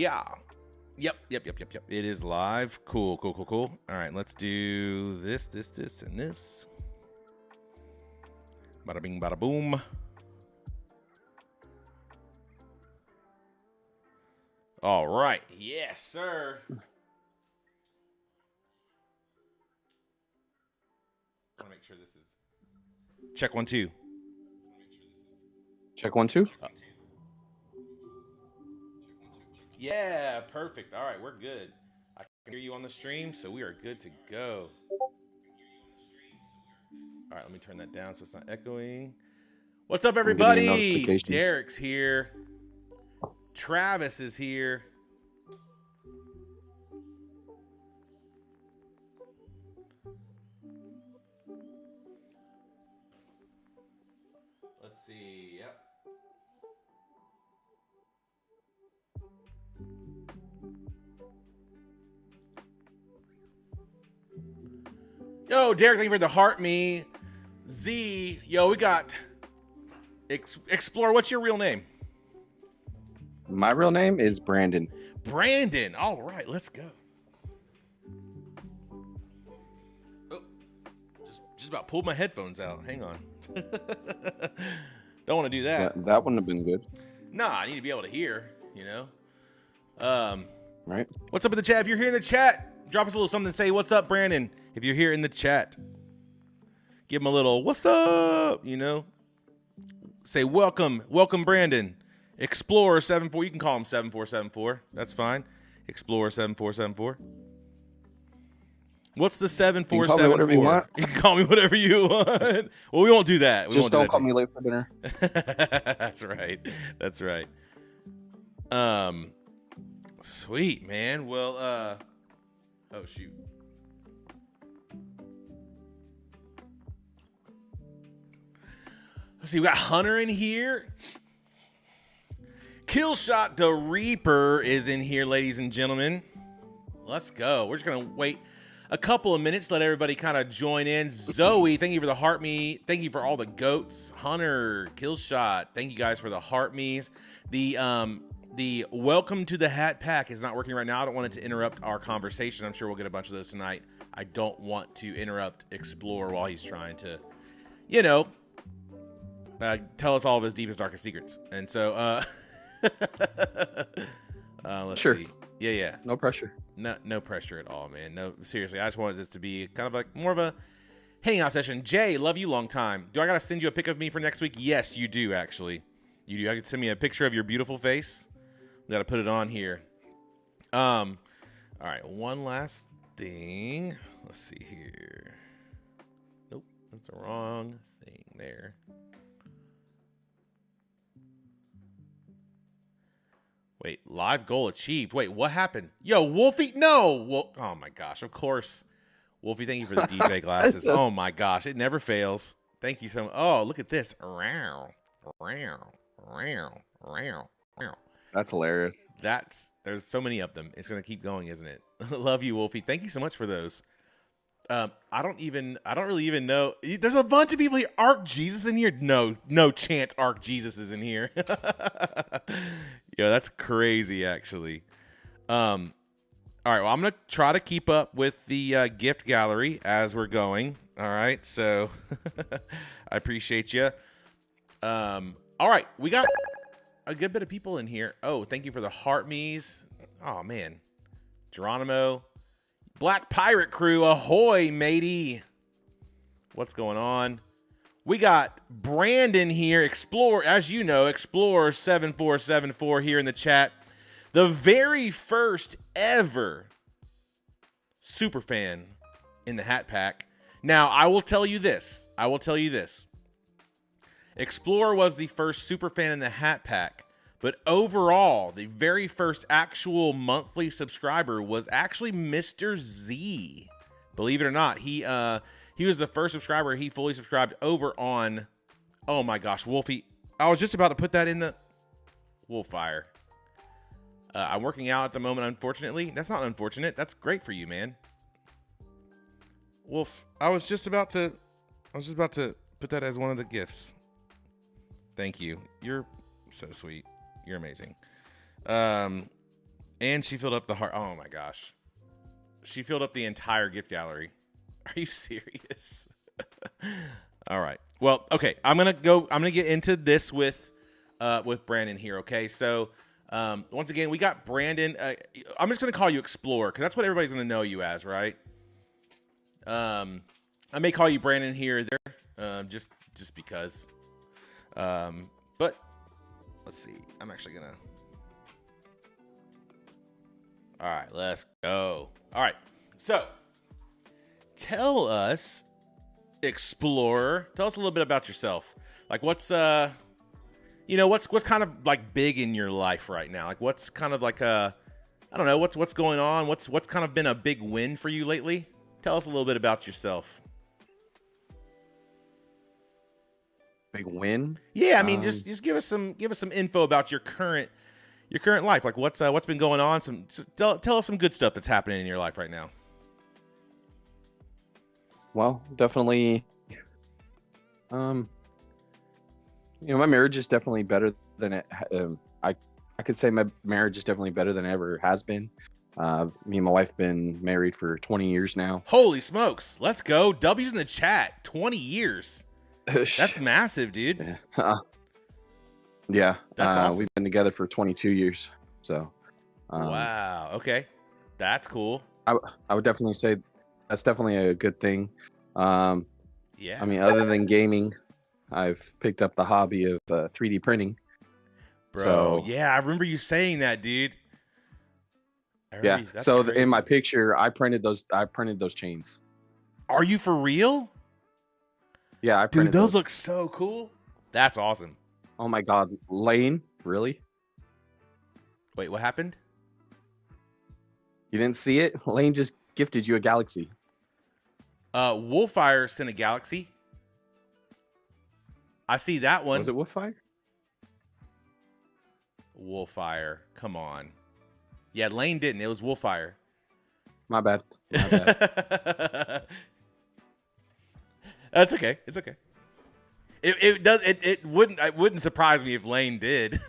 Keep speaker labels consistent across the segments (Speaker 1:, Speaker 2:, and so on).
Speaker 1: yeah. Yep. It is live. Cool. All right, let's do this, and this. Bada bing, bada boom. All right. Yes, sir. I want to make sure this is... Check 1 2.
Speaker 2: Check 1 2.
Speaker 1: Yeah, perfect. All right, we're good. I can hear you on the stream, so we are good to go. All right, let me turn that down so it's not echoing. What's up, everybody? Derek's here. Travis is here. Let's see. Yep. Yo, Derek, thank you for the heart me. Z, yo, we got Explorer. What's your real name?
Speaker 2: My real name is Brandon.
Speaker 1: Brandon. All right, let's go. Oh, just about pulled my headphones out. Hang on. Don't want to do that.
Speaker 2: That wouldn't have been good.
Speaker 1: Nah, I need to be able to hear, you know.
Speaker 2: Right.
Speaker 1: What's up in the chat? If you're here in the chat, drop us a little something. Say, what's up, Brandon? If you're here in the chat, give him a little, what's up? You know, say, welcome, Brandon. Explorer74, you can call him 7474. That's fine. Explorer7474. What's the 7474? You can call me whatever you want. Well, we won't do that.
Speaker 2: Just don't call me late for dinner.
Speaker 1: That's right. Sweet, man. Well, oh shoot. Let's see, we got Hunter in here. Killshot the Reaper is in here, ladies and gentlemen. Let's go. We're just gonna wait a couple of minutes, let everybody kind of join in. Zoe, thank you for the heart me. Thank you for all the goats. Hunter, Killshot, thank you guys for the heart me's. The welcome to the hat pack is not working right now. I don't want it to interrupt our conversation. I'm sure we'll get a bunch of those tonight. I don't want to interrupt Explorer while he's trying to, you know, tell us all of his deepest, darkest secrets. And so, let's see. Yeah.
Speaker 2: No pressure.
Speaker 1: No pressure at all, man. No, seriously. I just wanted this to be kind of like more of a hangout session. Jay, love you long time. Do I got to send you a pic of me for next week? Yes, you do, actually. You do. I can send me a picture of your beautiful face. Got to put it on here. All right. One last thing. Let's see here. Nope. That's the wrong thing there. Wait, live goal achieved. Wait, what happened? Yo, Wolfie, no. Well, oh my gosh, of course. Wolfie, thank you for the DJ glasses. Oh my gosh, it never fails. Thank you so much. Oh, look at this.
Speaker 2: That's hilarious.
Speaker 1: There's so many of them. It's gonna keep going, isn't it? Love you, Wolfie. Thank you so much for those. I don't really even know. There's a bunch of people here. Arc Jesus in here? No chance Arc Jesus is in here. Yo, that's crazy, actually. All right, well, I'm going to try to keep up with the gift gallery as we're going. All right, so I appreciate you. All right, we got a good bit of people in here. Oh, thank you for the heart me's. Oh, man. Geronimo. Black Pirate Crew, ahoy, matey. What's going on? We got Brandon here, as you know, Explorer7474 here in the chat. The very first ever super fan in the Hat Pack. Now, I will tell you this. Explorer was the first super fan in the Hat Pack. But overall, the very first actual monthly subscriber was actually Mr. Z. Believe it or not, he was the first subscriber. He fully subscribed over on, oh my gosh, Wolfie. I was just about to put that in the Wolfire. I'm working out at the moment, unfortunately. That's not unfortunate. That's great for you, man. Wolf, I was just about to put that as one of the gifts. Thank you. You're so sweet. You're amazing. And she filled up the heart. Oh my gosh. She filled up the entire gift gallery. Are you serious? All right. Well, okay. I'm gonna get into this with Brandon here. Okay. So once again, we got Brandon. I'm just gonna call you Explorer because that's what everybody's gonna know you as, right? I may call you Brandon here or there, just because. But let's see. I'm actually gonna. All right, let's go. All right, so tell us, Explorer. Tell us a little bit about yourself. Like, what's what's kind of like big in your life right now? Like, what's kind of like I don't know, what's going on? What's kind of been a big win for you lately? Tell us a little bit about yourself.
Speaker 2: Big win?
Speaker 1: Yeah, I mean, just give us some info about your current life. Like what's been going on. Tell us some good stuff that's happening in your life right now.
Speaker 2: Well, definitely. My marriage is definitely better than it. I could say my marriage is definitely better than it ever has been. Me and my wife been married for 20 years now.
Speaker 1: Holy smokes! Let's go. W's in the chat. 20 years. That's massive, dude.
Speaker 2: Yeah.
Speaker 1: That's awesome.
Speaker 2: We've been together for 22 years. So.
Speaker 1: Wow. Okay. That's cool.
Speaker 2: I would definitely say that's definitely a good thing.
Speaker 1: Yeah.
Speaker 2: I mean, other than gaming, I've picked up the hobby of 3D printing.
Speaker 1: Bro,
Speaker 2: so,
Speaker 1: yeah, I remember you saying that, dude.
Speaker 2: Yeah. So
Speaker 1: crazy.
Speaker 2: in my picture, I printed those chains.
Speaker 1: Are you for real?
Speaker 2: Yeah, I printed
Speaker 1: those look so cool. That's awesome.
Speaker 2: Oh my God, Lane, really?
Speaker 1: Wait, what happened?
Speaker 2: You didn't see it? Lane just gifted you a galaxy.
Speaker 1: Wolfire sent a galaxy. I see that one.
Speaker 2: Was it Wolfire?
Speaker 1: Wolfire, come on. Yeah, Lane didn't. It was Wolfire.
Speaker 2: My bad.
Speaker 1: That's okay. It's okay. It wouldn't surprise me if Lane did.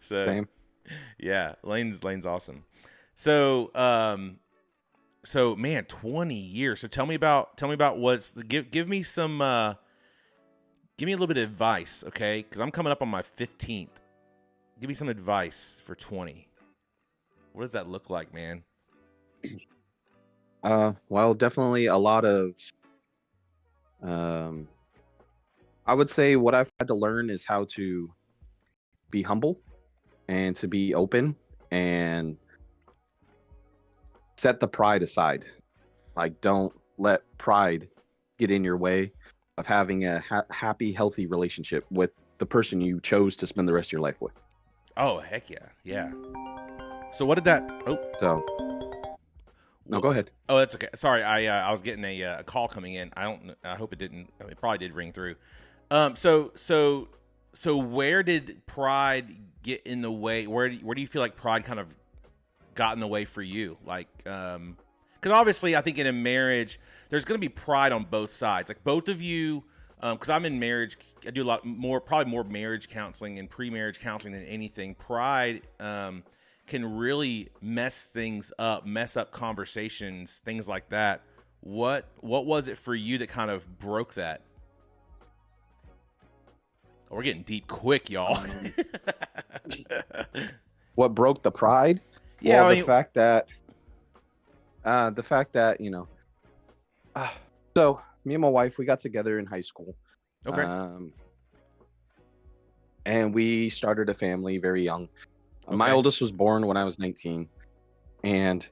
Speaker 1: So
Speaker 2: same.
Speaker 1: Yeah, Lane's awesome. So man, 20 years. So tell me about what's the give me some give me a little bit of advice, okay? Because I'm coming up on my 15th. Give me some advice for 20. What does that look like, man?
Speaker 2: Well, definitely a lot of I would say what I've had to learn is how to be humble and to be open and set the pride aside. Like, don't let pride get in your way of having a happy, healthy relationship with the person you chose to spend the rest of your life with.
Speaker 1: Oh, heck yeah. Yeah. So what did that...
Speaker 2: No, go ahead.
Speaker 1: Oh, that's okay. Sorry, I was getting a call coming in. I hope it didn't... It probably did ring through. So where did pride get in the way? Where do you feel like pride kind of got in the way for you? Like, because obviously I think in a marriage, there's going to be pride on both sides. Like both of you, because I'm in marriage, I do a lot more, probably more marriage counseling and pre-marriage counseling than anything. Pride can really mess up conversations, things like that. What was it for you that kind of broke that? Oh, we're getting deep quick, y'all.
Speaker 2: What broke the pride?
Speaker 1: Yeah,
Speaker 2: well, the fact that so me and my wife, we got together in high school.
Speaker 1: Okay.
Speaker 2: And we started a family very young.
Speaker 1: Okay.
Speaker 2: My oldest was born when I was 19, and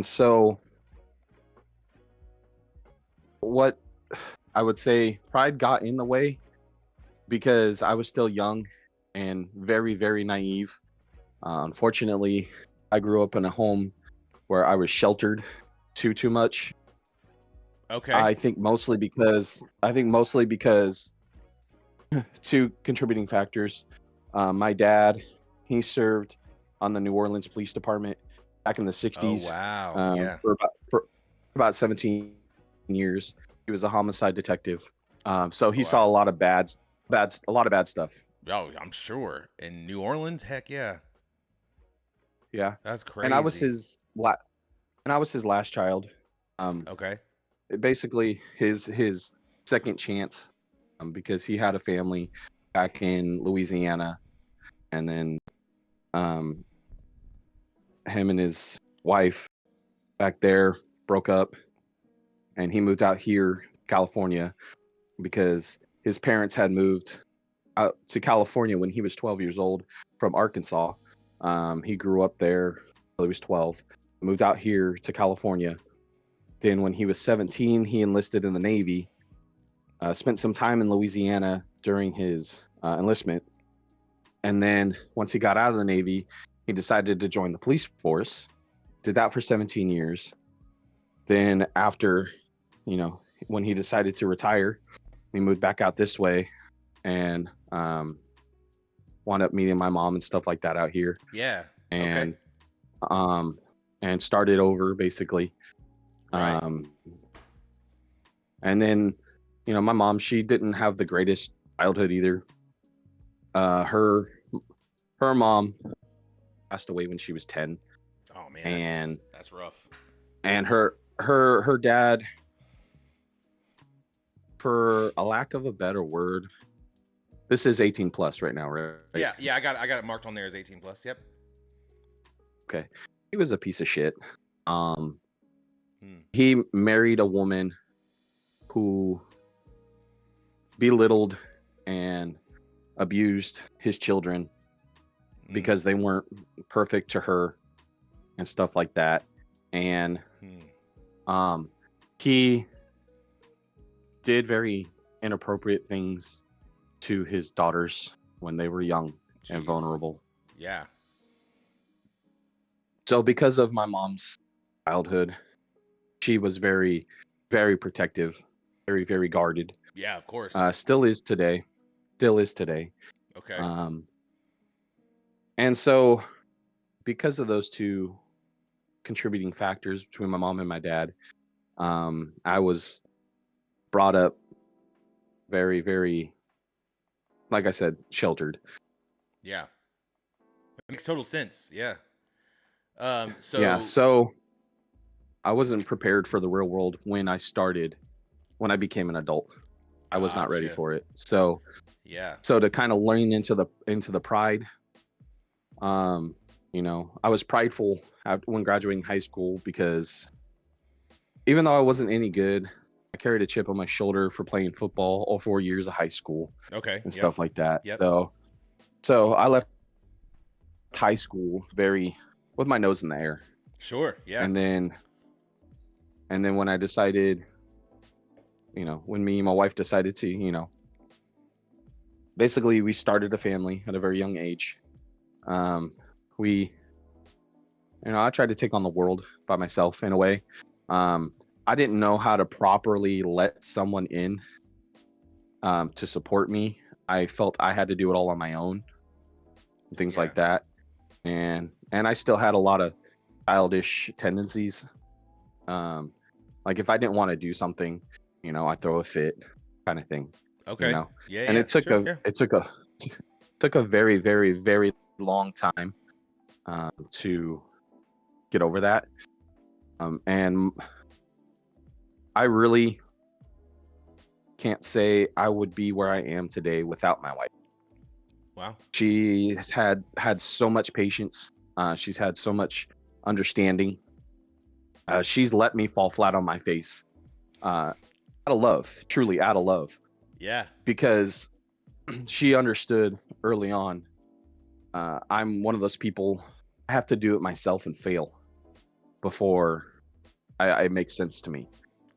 Speaker 2: so what I would say, pride got in the way because I was still young and very, very naive. Unfortunately, I grew up in a home where I was sheltered too much.
Speaker 1: Okay.
Speaker 2: I think mostly because two contributing factors. My dad, he served on the New Orleans Police Department back in the 60s.
Speaker 1: Oh, wow. Yeah.
Speaker 2: For about 17 years. He was a homicide detective. So he saw a lot of bad stuff.
Speaker 1: Oh, I'm sure. In New Orleans, heck yeah.
Speaker 2: Yeah,
Speaker 1: That's
Speaker 2: and I was
Speaker 1: crazy.
Speaker 2: his last child. Um,
Speaker 1: Okay.
Speaker 2: Basically his second chance, because he had a family back in Louisiana, and then um, him and his wife back there broke up, and he moved out here, California, because his parents had moved out to California when he was 12 years old from Arkansas. He grew up there till he was 12, moved out here to California. Then, when he was 17, he enlisted in the Navy, spent some time in Louisiana during his enlistment. And then, once he got out of the Navy, he decided to join the police force, did that for 17 years. Then, after, when he decided to retire, he moved back out this way, and wound up meeting my mom and stuff like that out here,
Speaker 1: Yeah. Okay.
Speaker 2: and um, and started over basically.
Speaker 1: Right.
Speaker 2: Um, and then, my mom, she didn't have the greatest childhood either. Her mom passed away when she was 10,
Speaker 1: Oh man,
Speaker 2: and
Speaker 1: that's rough.
Speaker 2: her dad, for a lack of a better word, this is 18 plus right now, right?
Speaker 1: Yeah, yeah, I got it marked on there as 18 plus. Yep.
Speaker 2: Okay, he was a piece of shit. Um,
Speaker 1: Hmm.
Speaker 2: he married a woman who belittled and abused his children
Speaker 1: Hmm.
Speaker 2: because they weren't perfect to her and stuff like that. And
Speaker 1: Hmm.
Speaker 2: um, he did very inappropriate things to his daughters when they were young and
Speaker 1: Jeez.
Speaker 2: vulnerable.
Speaker 1: Yeah.
Speaker 2: So, because of my mom's childhood, she was very, very protective, very, very guarded.
Speaker 1: Yeah, of course.
Speaker 2: Still is today. Still is today.
Speaker 1: Okay.
Speaker 2: Um, and so, because of those two contributing factors between my mom and my dad, I was brought up very, very, like I said, sheltered.
Speaker 1: Yeah. It makes total sense. Yeah.
Speaker 2: Yeah.
Speaker 1: So
Speaker 2: So I wasn't prepared for the real world when I became an adult. I was not ready
Speaker 1: gotcha.
Speaker 2: for it. So,
Speaker 1: Yeah.
Speaker 2: to kind of lean into the pride, um, I was prideful when graduating high school, because even though I wasn't any good, I carried a chip on my shoulder for playing football all 4 years of high school
Speaker 1: Okay.
Speaker 2: and
Speaker 1: Yep.
Speaker 2: stuff like that.
Speaker 1: Yep.
Speaker 2: So I left high school very with my nose in the air.
Speaker 1: Sure. Yeah.
Speaker 2: And then when I decided, when me and my wife decided to, basically we started a family at a very young age. We, I tried to take on the world by myself in a way. Um, I didn't know how to properly let someone in, to support me. I felt I had to do it all on my own and things
Speaker 1: Yeah.
Speaker 2: like that. And I still had a lot of childish tendencies. Um, like, if I didn't want to do something, I throw a fit, kind of thing,
Speaker 1: Okay. Yeah.
Speaker 2: and
Speaker 1: Yeah. Sure. Yeah.
Speaker 2: took a very, very, very long time, to get over that. And I really can't say I would be where I am today without my wife.
Speaker 1: Wow.
Speaker 2: She has had so much patience. She's had so much understanding. She's let me fall flat on my face, out of love, truly out of love,
Speaker 1: Yeah.
Speaker 2: because she understood early on. I'm one of those people, I have to do it myself and fail before it makes sense to me.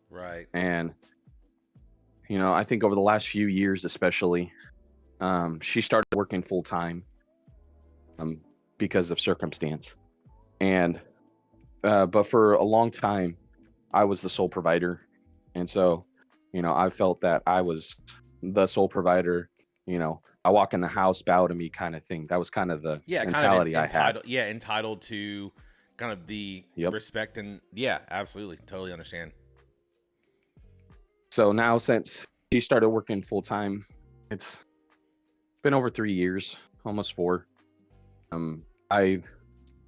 Speaker 1: Right.
Speaker 2: And I think over the last few years, especially, she started working full time, um, because of circumstance. And but for a long time, I was the sole provider, and so, I felt that I was the sole provider. I walk in the house, bow to me, kind of thing. That was kind of the
Speaker 1: Yeah. Kind of
Speaker 2: mentality I had.
Speaker 1: entitled. Yeah. Entitled to kind of the
Speaker 2: Yep.
Speaker 1: respect and yeah. Absolutely. Totally understand.
Speaker 2: So now, since she started working full time, it's been over 3 years, almost 4. I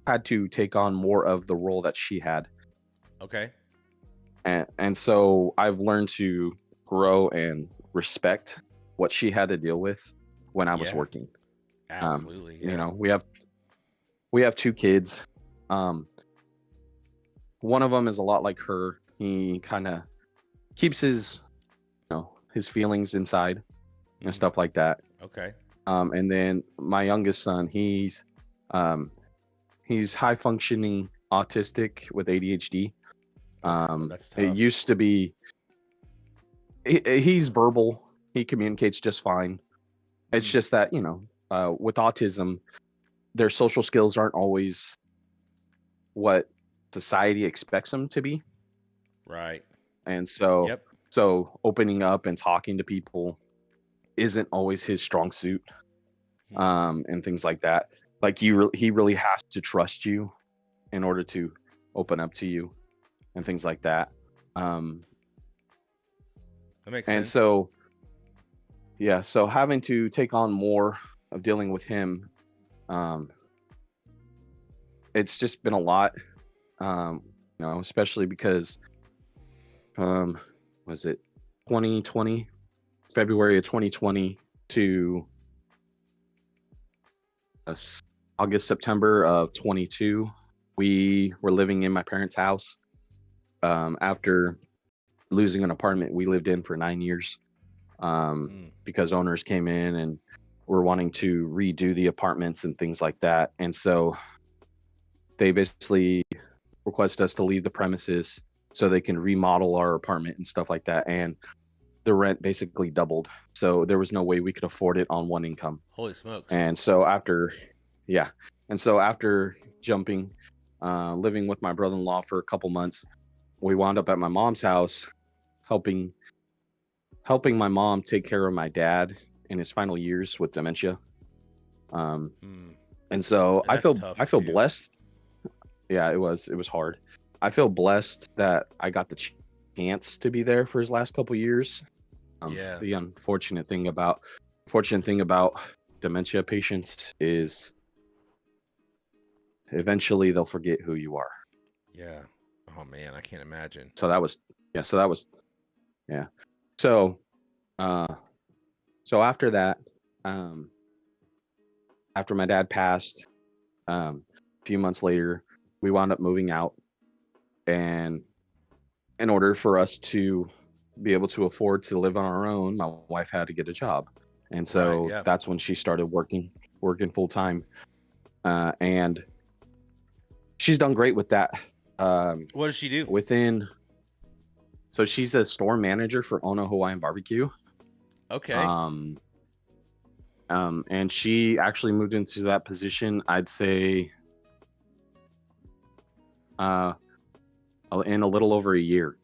Speaker 2: had to take on more of the role that she had,
Speaker 1: Okay.
Speaker 2: and so I've learned to grow and respect what she had to deal with when I was
Speaker 1: Yeah.
Speaker 2: working.
Speaker 1: Absolutely.
Speaker 2: You
Speaker 1: Yeah.
Speaker 2: know, we have 2 kids. Um, one of them is a lot like her. He kind of keeps his, his feelings inside and
Speaker 1: Mhm.
Speaker 2: stuff like that.
Speaker 1: Okay.
Speaker 2: And then my youngest son, um, he's high functioning autistic with ADHD.
Speaker 1: Oh, that's
Speaker 2: It
Speaker 1: tough.
Speaker 2: used to be he's verbal. He communicates just fine. It's
Speaker 1: Mm.
Speaker 2: just that, with autism, their social skills aren't always what society expects them to be.
Speaker 1: Right.
Speaker 2: And so
Speaker 1: Yep.
Speaker 2: opening up and talking to people isn't always his strong suit,
Speaker 1: Hmm.
Speaker 2: and things like that. Like he really has to trust you in order to open up to you and things like that. Um,
Speaker 1: That makes
Speaker 2: and
Speaker 1: sense.
Speaker 2: so yeah, so having to take on more of dealing with him, um, it's just been a lot. Especially because um, was it 2020, February of 2020 to uh, August, September of 22, we were living in my parents' house. After losing an apartment we lived in for 9 years,
Speaker 1: Mm.
Speaker 2: because owners came in and were wanting to redo the apartments and things like that. And so they basically requested us to leave the premises so they can remodel our apartment and stuff like that. And the rent basically doubled. So there was no way we could afford it on one income.
Speaker 1: Holy smokes.
Speaker 2: And so after, yeah. And so after jumping, living with my brother-in-law for a couple months, we wound up at my mom's house helping my mom take care of my dad in his final years with dementia. Um,
Speaker 1: Mm.
Speaker 2: and so
Speaker 1: And that's tough
Speaker 2: I feel
Speaker 1: too.
Speaker 2: blessed. Yeah, it was hard. I feel blessed that I got the chance to be there for his last couple years.
Speaker 1: Yeah.
Speaker 2: The unfortunate thing about dementia patients is eventually they'll forget who you are.
Speaker 1: Yeah. Oh man, I can't imagine.
Speaker 2: So that was yeah. So that was yeah. So uh, so after that, um, after my dad passed, a few months later, we wound up moving out, and in order for us to be able to afford to live on our own, my wife had to get a job, and
Speaker 1: Right.
Speaker 2: so
Speaker 1: Yeah.
Speaker 2: that's when she started working full time, and she's done great with that. Um,
Speaker 1: What does she do?
Speaker 2: within so she's a store manager for Ono Hawaiian Barbecue,
Speaker 1: Okay.
Speaker 2: um, and she actually moved into that position, I'd say, uh, in a little over a year.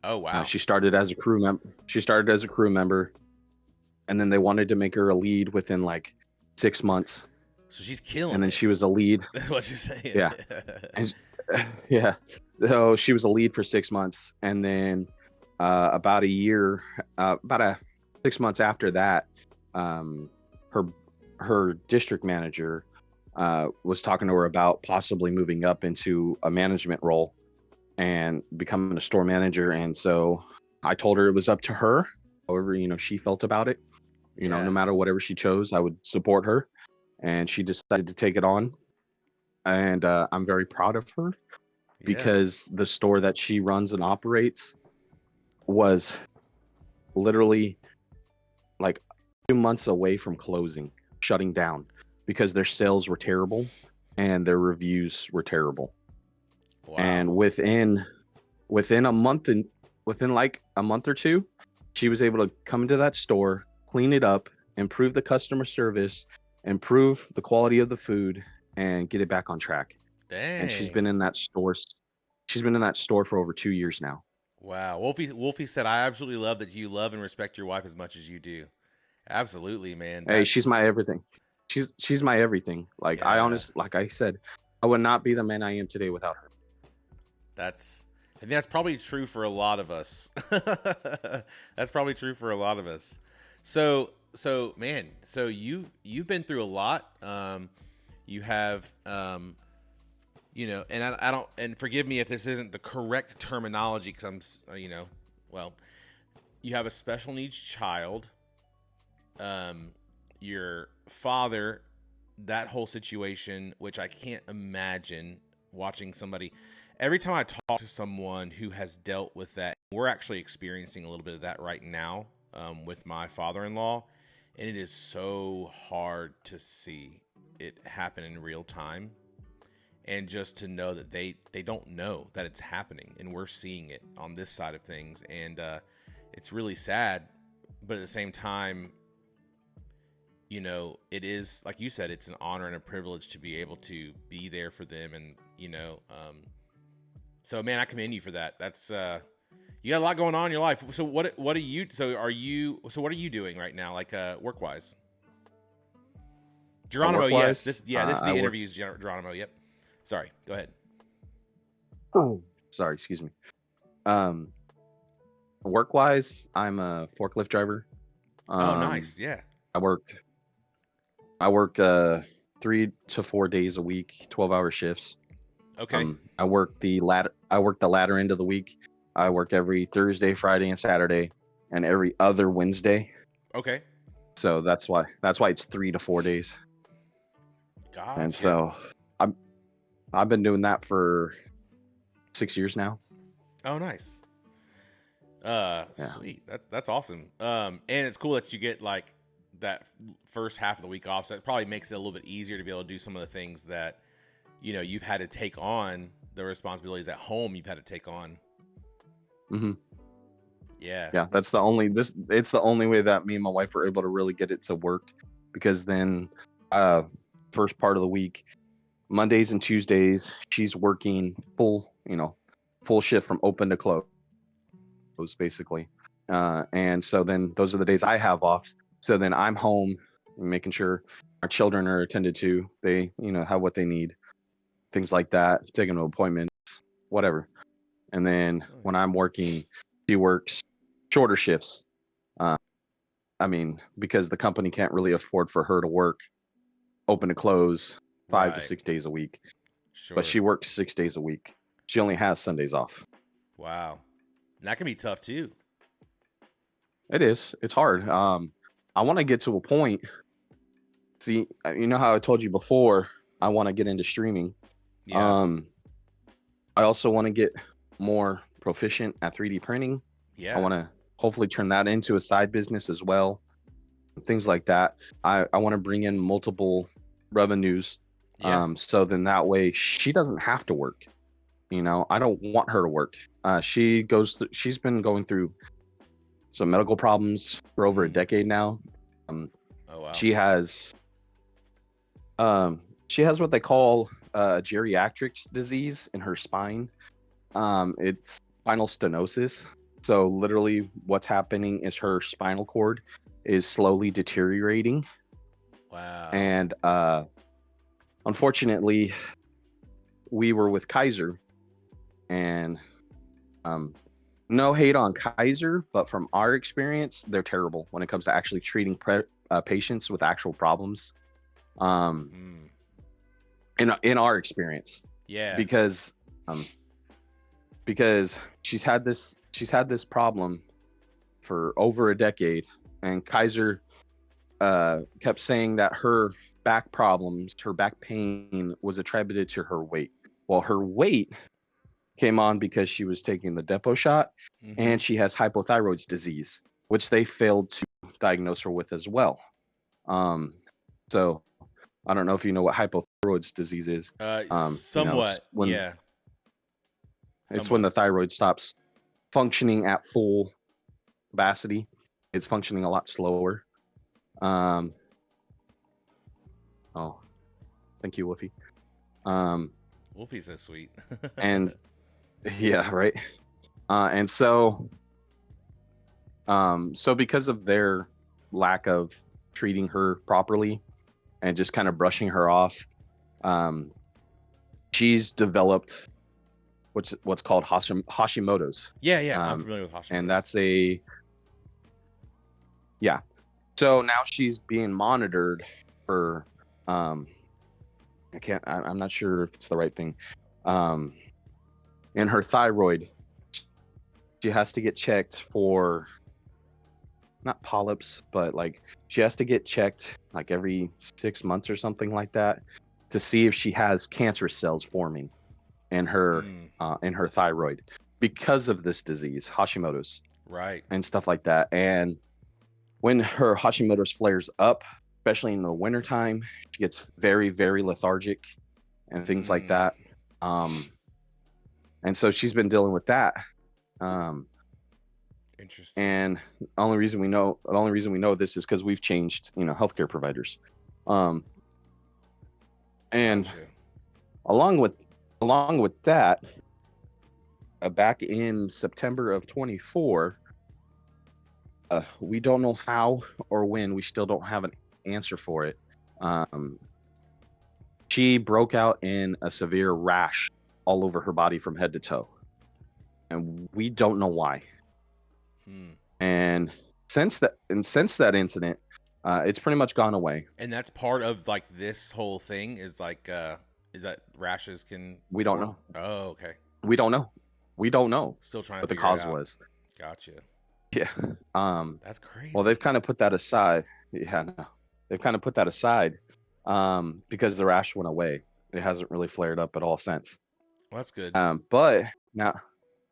Speaker 1: Oh wow.
Speaker 2: She started as a crew member. She started as a crew member, and then they wanted to make her a lead within like 6 months,
Speaker 1: So she's
Speaker 2: and
Speaker 1: killing
Speaker 2: then
Speaker 1: it.
Speaker 2: she was a lead.
Speaker 1: That's what you're saying.
Speaker 2: Yeah, and yeah, so she was a lead for 6 months, and then about a year, about 6 months after that, um, her district manager was talking to her about possibly moving up into a management role and becoming a store manager. And so I told her it was up to her, however, she felt about it. No
Speaker 1: Yeah.
Speaker 2: matter whatever she chose, I would support her. And she decided to take it on. And I'm very proud of her
Speaker 1: Yeah.
Speaker 2: because the store that she runs and operates was literally like 2 months away from closing, shutting down because their sales were terrible and their reviews were terrible.
Speaker 1: Wow.
Speaker 2: And within a month and within like a month or two, she was able to come into that store, clean it up, improve the customer service, improve the quality of the food, and get it back on track. And she's
Speaker 1: Dang.
Speaker 2: been in that store. She's been in that store for over 2 years now.
Speaker 1: Wow. Wolfie said, I absolutely love that you love and respect your wife as much as you do. Absolutely, man.
Speaker 2: Hey, she's my
Speaker 1: That's
Speaker 2: everything. She's my everything.
Speaker 1: yeah.
Speaker 2: Like I said, I would not be the man I am today without her.
Speaker 1: That's I think that's probably true for a lot of us. That's probably true for a lot of us. So so man, so you've been through a lot. You have, and I don't, and forgive me if this isn't the correct terminology because well, you have a special needs child. Your father, that whole situation, which I can't imagine watching somebody. Every time I talk to someone who has dealt with that, we're actually experiencing a little bit of that right now with my father-in-law, and it is so hard to see it happen in real time, and just to know that they don't know that it's happening, and we're seeing it on this side of things, and it's really sad, but at the same time, it is, like you said, it's an honor and a privilege to be able to be there for them. And, so man, I commend you for that. That's, you got a lot going on in your life. So what are you doing right now? Like, work wise? Geronimo.
Speaker 2: Work-wise,
Speaker 1: This is the interviews. Geronimo. Yep. Sorry. Go ahead.
Speaker 2: Oh, sorry. Excuse me. Work-wise, I'm a forklift driver.
Speaker 1: Oh, nice. Yeah.
Speaker 2: I work 3 to 4 days a week, 12-hour shifts.
Speaker 1: Okay.
Speaker 2: I work the latter end of the week. I work every Thursday, Friday, and Saturday, and every other Wednesday.
Speaker 1: Okay.
Speaker 2: So that's why it's 3 to 4 days.
Speaker 1: Gotcha.
Speaker 2: And so I've been doing that for 6 years now.
Speaker 1: Oh, nice. Sweet. That's awesome. And it's cool that you get like that first half of the week off. So it probably makes it a little bit easier to be able to do some of the things that, you've had to take on, the responsibilities at home you've had to take on.
Speaker 2: Mm-hmm.
Speaker 1: Yeah.
Speaker 2: Yeah. It's the only way that me and my wife were able to really get it to work, because then, first part of the week, Mondays and Tuesdays, she's working full shift from open to close, basically. And so then those are the days I have off. So then I'm home making sure our children are attended to. They, have what they need, things like that, taking them to appointments, whatever. And then when I'm working, she works shorter shifts. Because the company can't really afford for her to work open to close 5 to 6 days a week.
Speaker 1: Sure.
Speaker 2: But she works 6 days a week. She only has Sundays off.
Speaker 1: Wow. And that can be tough too.
Speaker 2: It is. It's hard. I want to get to a point. See, you know how I told you before, I want to get into streaming.
Speaker 1: Yeah.
Speaker 2: I also want to get more proficient at 3D printing.
Speaker 1: Yeah.
Speaker 2: I want to hopefully turn that into a side business as well. Things like that. I want to bring in multiple revenues.
Speaker 1: Yeah.
Speaker 2: So then that way she doesn't have to work. I don't want her to work. She's been going through some medical problems for over a decade now.
Speaker 1: Oh wow.
Speaker 2: She has what they call geriatric disease in her spine. It's spinal stenosis. So literally what's happening is her spinal cord is slowly deteriorating.
Speaker 1: Wow.
Speaker 2: And unfortunately, we were with Kaiser, and no hate on Kaiser, but from our experience, they're terrible when it comes to actually treating patients with actual problems. In our experience,
Speaker 1: yeah,
Speaker 2: because she's had this problem for over a decade, and Kaiser kept saying that her back pain was attributed to her weight. Well, her weight came on because she was taking the depot shot, and she has hypothyroid disease, which they failed to diagnose her with as well. So I don't know if you know what hypothyroid disease is.
Speaker 1: Somewhat. Yeah.
Speaker 2: It's when the thyroid stops functioning at full capacity. It's functioning a lot slower. Oh, thank you, Wolfie.
Speaker 1: Wolfie's so sweet.
Speaker 2: And yeah, right. And so because of their lack of treating her properly and just kind of brushing her off, she's developed what's called Hashimoto's.
Speaker 1: Yeah, I'm familiar with Hashimoto's.
Speaker 2: And So now she's being monitored for, um, I'm not sure if it's the right thing. In her thyroid, she has to get checked for not polyps, but like she has to get checked like every 6 months or something like that to see if she has cancerous cells forming
Speaker 1: Mm,
Speaker 2: in her thyroid because of this disease, Hashimoto's
Speaker 1: right.
Speaker 2: and stuff like that. And when her Hashimoto's flares up, especially in the wintertime, she gets very, very lethargic and things like
Speaker 1: Mm,
Speaker 2: that. Um, and so she's been dealing with that. Um,
Speaker 1: interesting.
Speaker 2: and the only reason we know this is because we've changed, healthcare providers. Um, and
Speaker 1: Gotcha.
Speaker 2: along with that, back in September of 24, we don't know how or when. We still don't have an answer for it. Um, she broke out in a severe rash all over her body from head to toe, and we don't know why.
Speaker 1: Hmm.
Speaker 2: And since that incident, it's pretty much gone away.
Speaker 1: And that's part of like this whole thing is that rashes can
Speaker 2: We don't
Speaker 1: form?
Speaker 2: know.
Speaker 1: Oh, okay.
Speaker 2: We don't know. We don't know
Speaker 1: Still trying to
Speaker 2: what the
Speaker 1: figure it
Speaker 2: cause
Speaker 1: out.
Speaker 2: was.
Speaker 1: Gotcha.
Speaker 2: Yeah.
Speaker 1: That's
Speaker 2: Well, they've
Speaker 1: crazy.
Speaker 2: kind of put that aside. Yeah, no. They've kind of put that aside because the rash went away. It hasn't really flared up at all since.
Speaker 1: Well, that's good.
Speaker 2: Um, but now,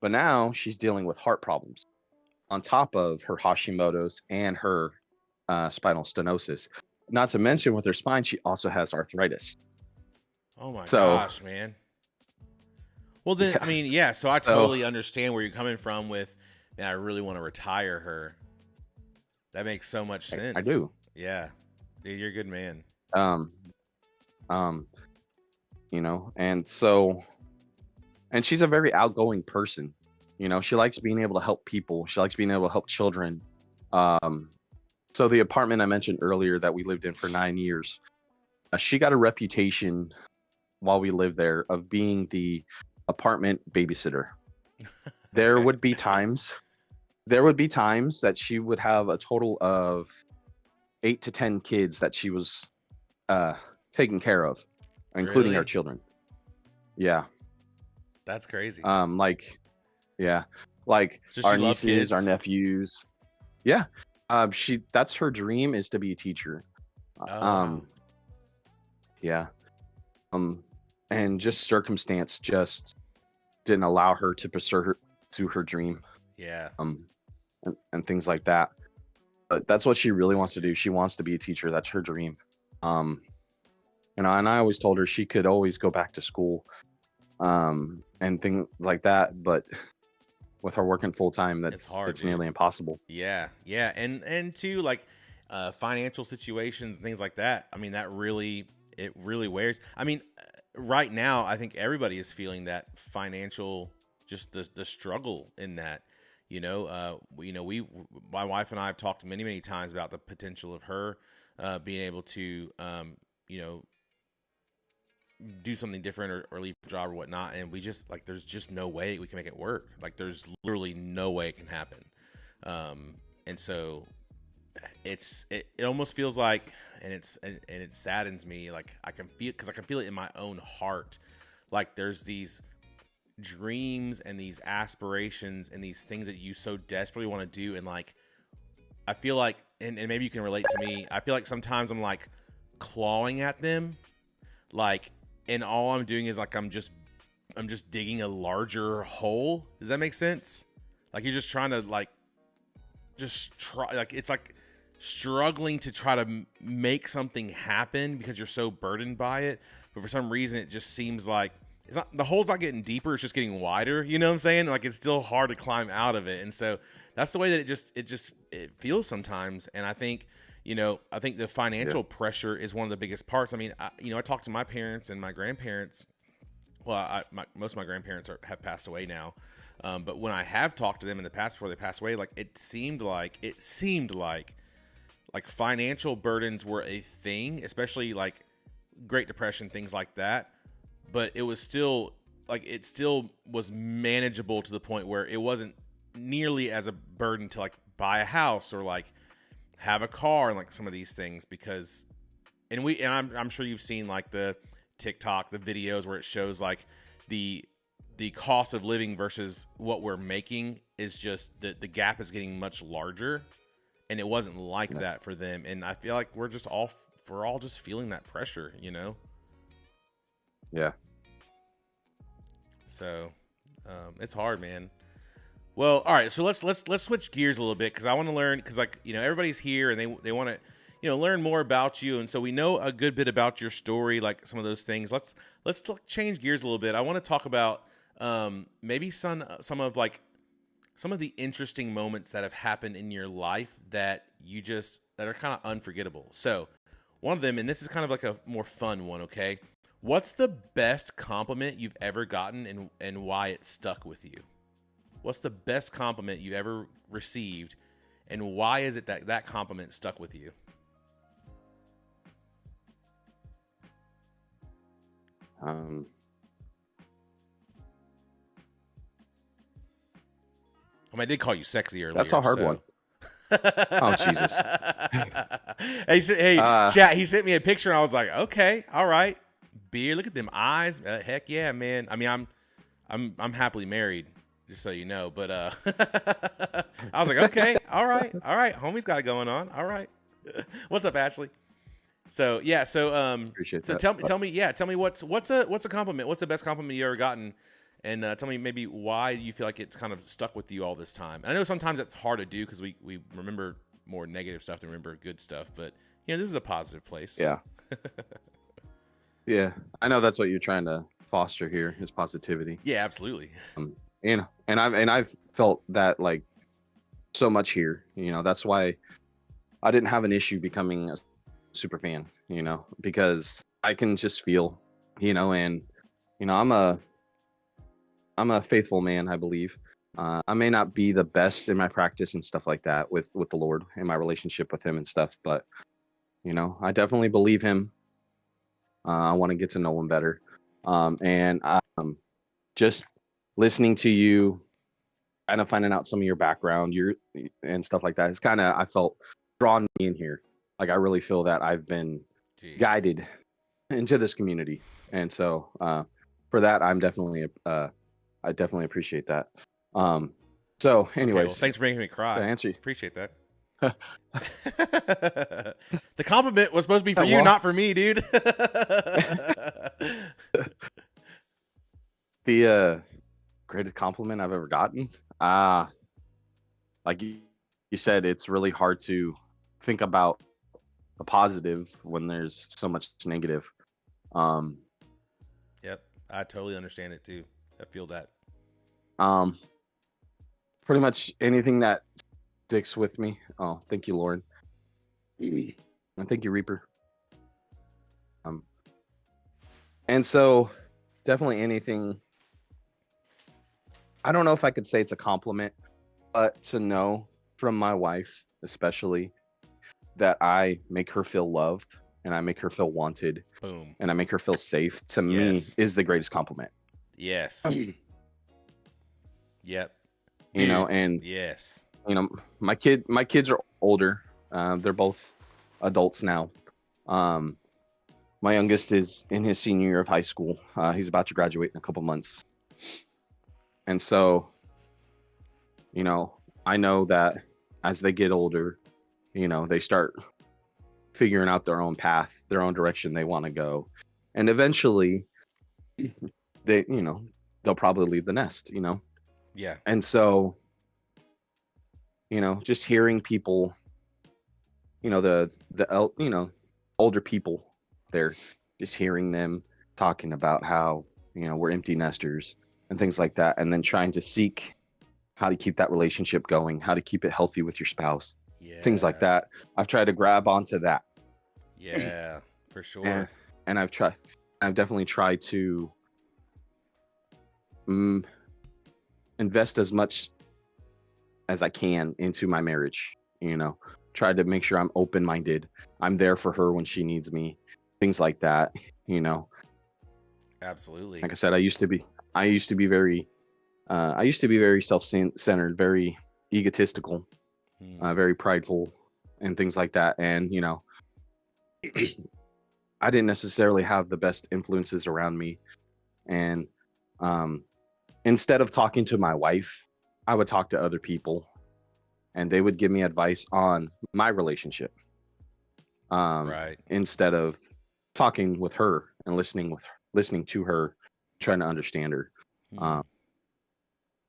Speaker 2: but now she's dealing with heart problems on top of her Hashimoto's and her spinal stenosis. Not to mention with her spine, she also has arthritis.
Speaker 1: Oh my
Speaker 2: So
Speaker 1: gosh, man. Well then, I
Speaker 2: yeah,
Speaker 1: mean, yeah, so I
Speaker 2: so
Speaker 1: totally understand where you're coming from with, man, I really want to retire her. That makes so much
Speaker 2: I
Speaker 1: sense.
Speaker 2: do.
Speaker 1: Yeah. Dude, you're a good man.
Speaker 2: Um, um, and so and she's a very outgoing person. She likes being able to help people. She likes being able to help children. Um, so the apartment I mentioned earlier that we lived in for 9 years, she got a reputation while we lived there of being the apartment babysitter. There
Speaker 1: Okay.
Speaker 2: would be times, there would be times that she would have a total of 8 to 10 kids that she was uh, taking care of, including our
Speaker 1: Really?
Speaker 2: children. Yeah.
Speaker 1: That's crazy.
Speaker 2: Like, yeah, like
Speaker 1: Does she
Speaker 2: our
Speaker 1: love
Speaker 2: nieces, our
Speaker 1: kids?
Speaker 2: nephews. Yeah. That's her dream, is to be a teacher.
Speaker 1: Oh wow.
Speaker 2: Um, yeah. Um, and just circumstance just didn't allow her to pursue her dream.
Speaker 1: Yeah.
Speaker 2: Um, and things like that. But that's what she really wants to
Speaker 1: Gotcha.
Speaker 2: do. She wants to be a teacher. That's her dream. Um, and I always told her she could always go back to school, and things like that. But with her working full time,
Speaker 1: It's hard,
Speaker 2: it's
Speaker 1: dude.
Speaker 2: nearly impossible.
Speaker 1: Yeah, yeah, and too like financial situations and things like that. I mean, it really wears. I mean, right now, I think everybody is feeling that financial, just the struggle in that. My wife and I have talked many times about the potential of her being able to, you know, do something different or leave a job or whatnot, and we just like there's just no way we can make it work. Like there's literally no way it can happen. And so it almost feels like, and it saddens me. Like I can feel because I can feel it in my own heart. Like there's these dreams and these aspirations and these things that you so desperately want to do, and like I feel like, and maybe you can relate to me. I feel like sometimes I'm like clawing at them, like, and all I'm doing is like I'm just digging a larger hole. Does that make sense? Like you're just trying to like just try, like it's like struggling to try to make something happen because you're so burdened by it. But for some reason, it just seems like it's not, the hole's not getting deeper; it's just getting wider. You know what I'm saying? Like it's still hard to climb out of it, and so that's the way that it feels sometimes. And I think the
Speaker 2: Yeah.
Speaker 1: financial pressure is one of the biggest parts. I mean, I talked to my parents and my grandparents. Well, most of my grandparents have passed away now, but when I have talked to them in the past before they passed away, like it seemed like financial burdens were a thing, especially like Great Depression, things like that. But it was still like it still was manageable to the point where it wasn't nearly as a burden to like buy a house or like have a car and like some of these things because, and I'm sure you've seen like the TikTok, the videos where it shows like the cost of living versus what we're making is just the gap is getting much larger, and it wasn't like that for them. And I feel like we're all just feeling that pressure, you know?
Speaker 2: Yeah.
Speaker 1: So it's hard, man. Well, all right. So let's switch gears a little bit because I want to learn because like everybody's here and they want to learn more about you, and so we know a good bit about your story, like some of those things. Let's change gears a little bit. I want to talk about maybe some of the interesting moments that have happened in your life that are kind of unforgettable. So one of them, and this is kind of like a more fun one. Okay, what's the best compliment you've ever gotten and why it stuck with you? What's the best compliment you ever received, and why is it that compliment stuck with you? I did call you sexy earlier.
Speaker 2: That's a hard one. Oh, Jesus.
Speaker 1: Hey, chat. He sent me a picture, and I was like, okay, all right, beer. Look at them eyes. Heck yeah, man. I mean, I'm happily married, just so you know. But I was like, okay, all right. Homie's got it going on. All right. What's up, Ashley? So yeah,
Speaker 2: appreciate
Speaker 1: so
Speaker 2: that.
Speaker 1: tell me what's a compliment? What's the best compliment you ever gotten? And tell me maybe why you feel like it's kind of stuck with you all this time. And I know sometimes that's hard to do because we remember more negative stuff than remember good stuff. But this is a positive place.
Speaker 2: Yeah. Yeah, I know that's what you're trying to foster here is positivity.
Speaker 1: Yeah, absolutely.
Speaker 2: And I've felt that like so much here. That's why I didn't have an issue becoming a super fan. Because I can just feel, and I'm a faithful man, I believe. I may not be the best in my practice and stuff like that with the Lord and my relationship with him and stuff, but I definitely believe him. I want to get to know him better. And just listening to you, kind of finding out some of your background, and stuff like that. It's kind of, I felt drawn me in here. Like I really feel that I've been guided into this community. And so for that, I definitely appreciate that. So anyways,
Speaker 1: okay, well, thanks for making me cry. Appreciate that. The compliment was supposed to be for you, not for me, dude.
Speaker 2: The greatest compliment I've ever gotten. Like you said, it's really hard to think about the positive when there's so much negative.
Speaker 1: Yep, I totally understand it too. I feel that.
Speaker 2: Pretty much anything that sticks with me. Oh, thank you, Lauren. And thank you, Reaper. And so definitely anything. I don't know if I could say it's a compliment, but to know from my wife, especially, that I make her feel loved and I make her feel wanted.
Speaker 1: Boom.
Speaker 2: And I make her feel safe, to me, is the greatest compliment.
Speaker 1: Yes. Yep.
Speaker 2: And
Speaker 1: yes.
Speaker 2: My kids are older. They're both adults now. My youngest is in his senior year of high school. He's about to graduate in a couple months. And so, I know that as they get older, they start figuring out their own path, their own direction they want to go. And eventually they'll probably leave the nest,
Speaker 1: Yeah.
Speaker 2: And so, just hearing people, the older people there, just hearing them talking about how, we're empty nesters and things like that. And then trying to seek how to keep that relationship going, how to keep it healthy with your spouse, things like that. I've tried to grab onto that.
Speaker 1: Yeah, for sure.
Speaker 2: And I've definitely tried to invest as much as I can into my marriage, try to make sure I'm open-minded. I'm there for her when she needs me, things like that,
Speaker 1: Absolutely.
Speaker 2: Like I said, I used to be very self-centered, very egotistical, very prideful. and things like that. And, you know, I didn't necessarily have the best influences around me. And um, instead of talking to my wife, I would talk to other people and they would give me advice on my relationship,
Speaker 1: Right.
Speaker 2: instead of talking with her and listening to her, trying to understand her.
Speaker 1: Hmm.
Speaker 2: Um,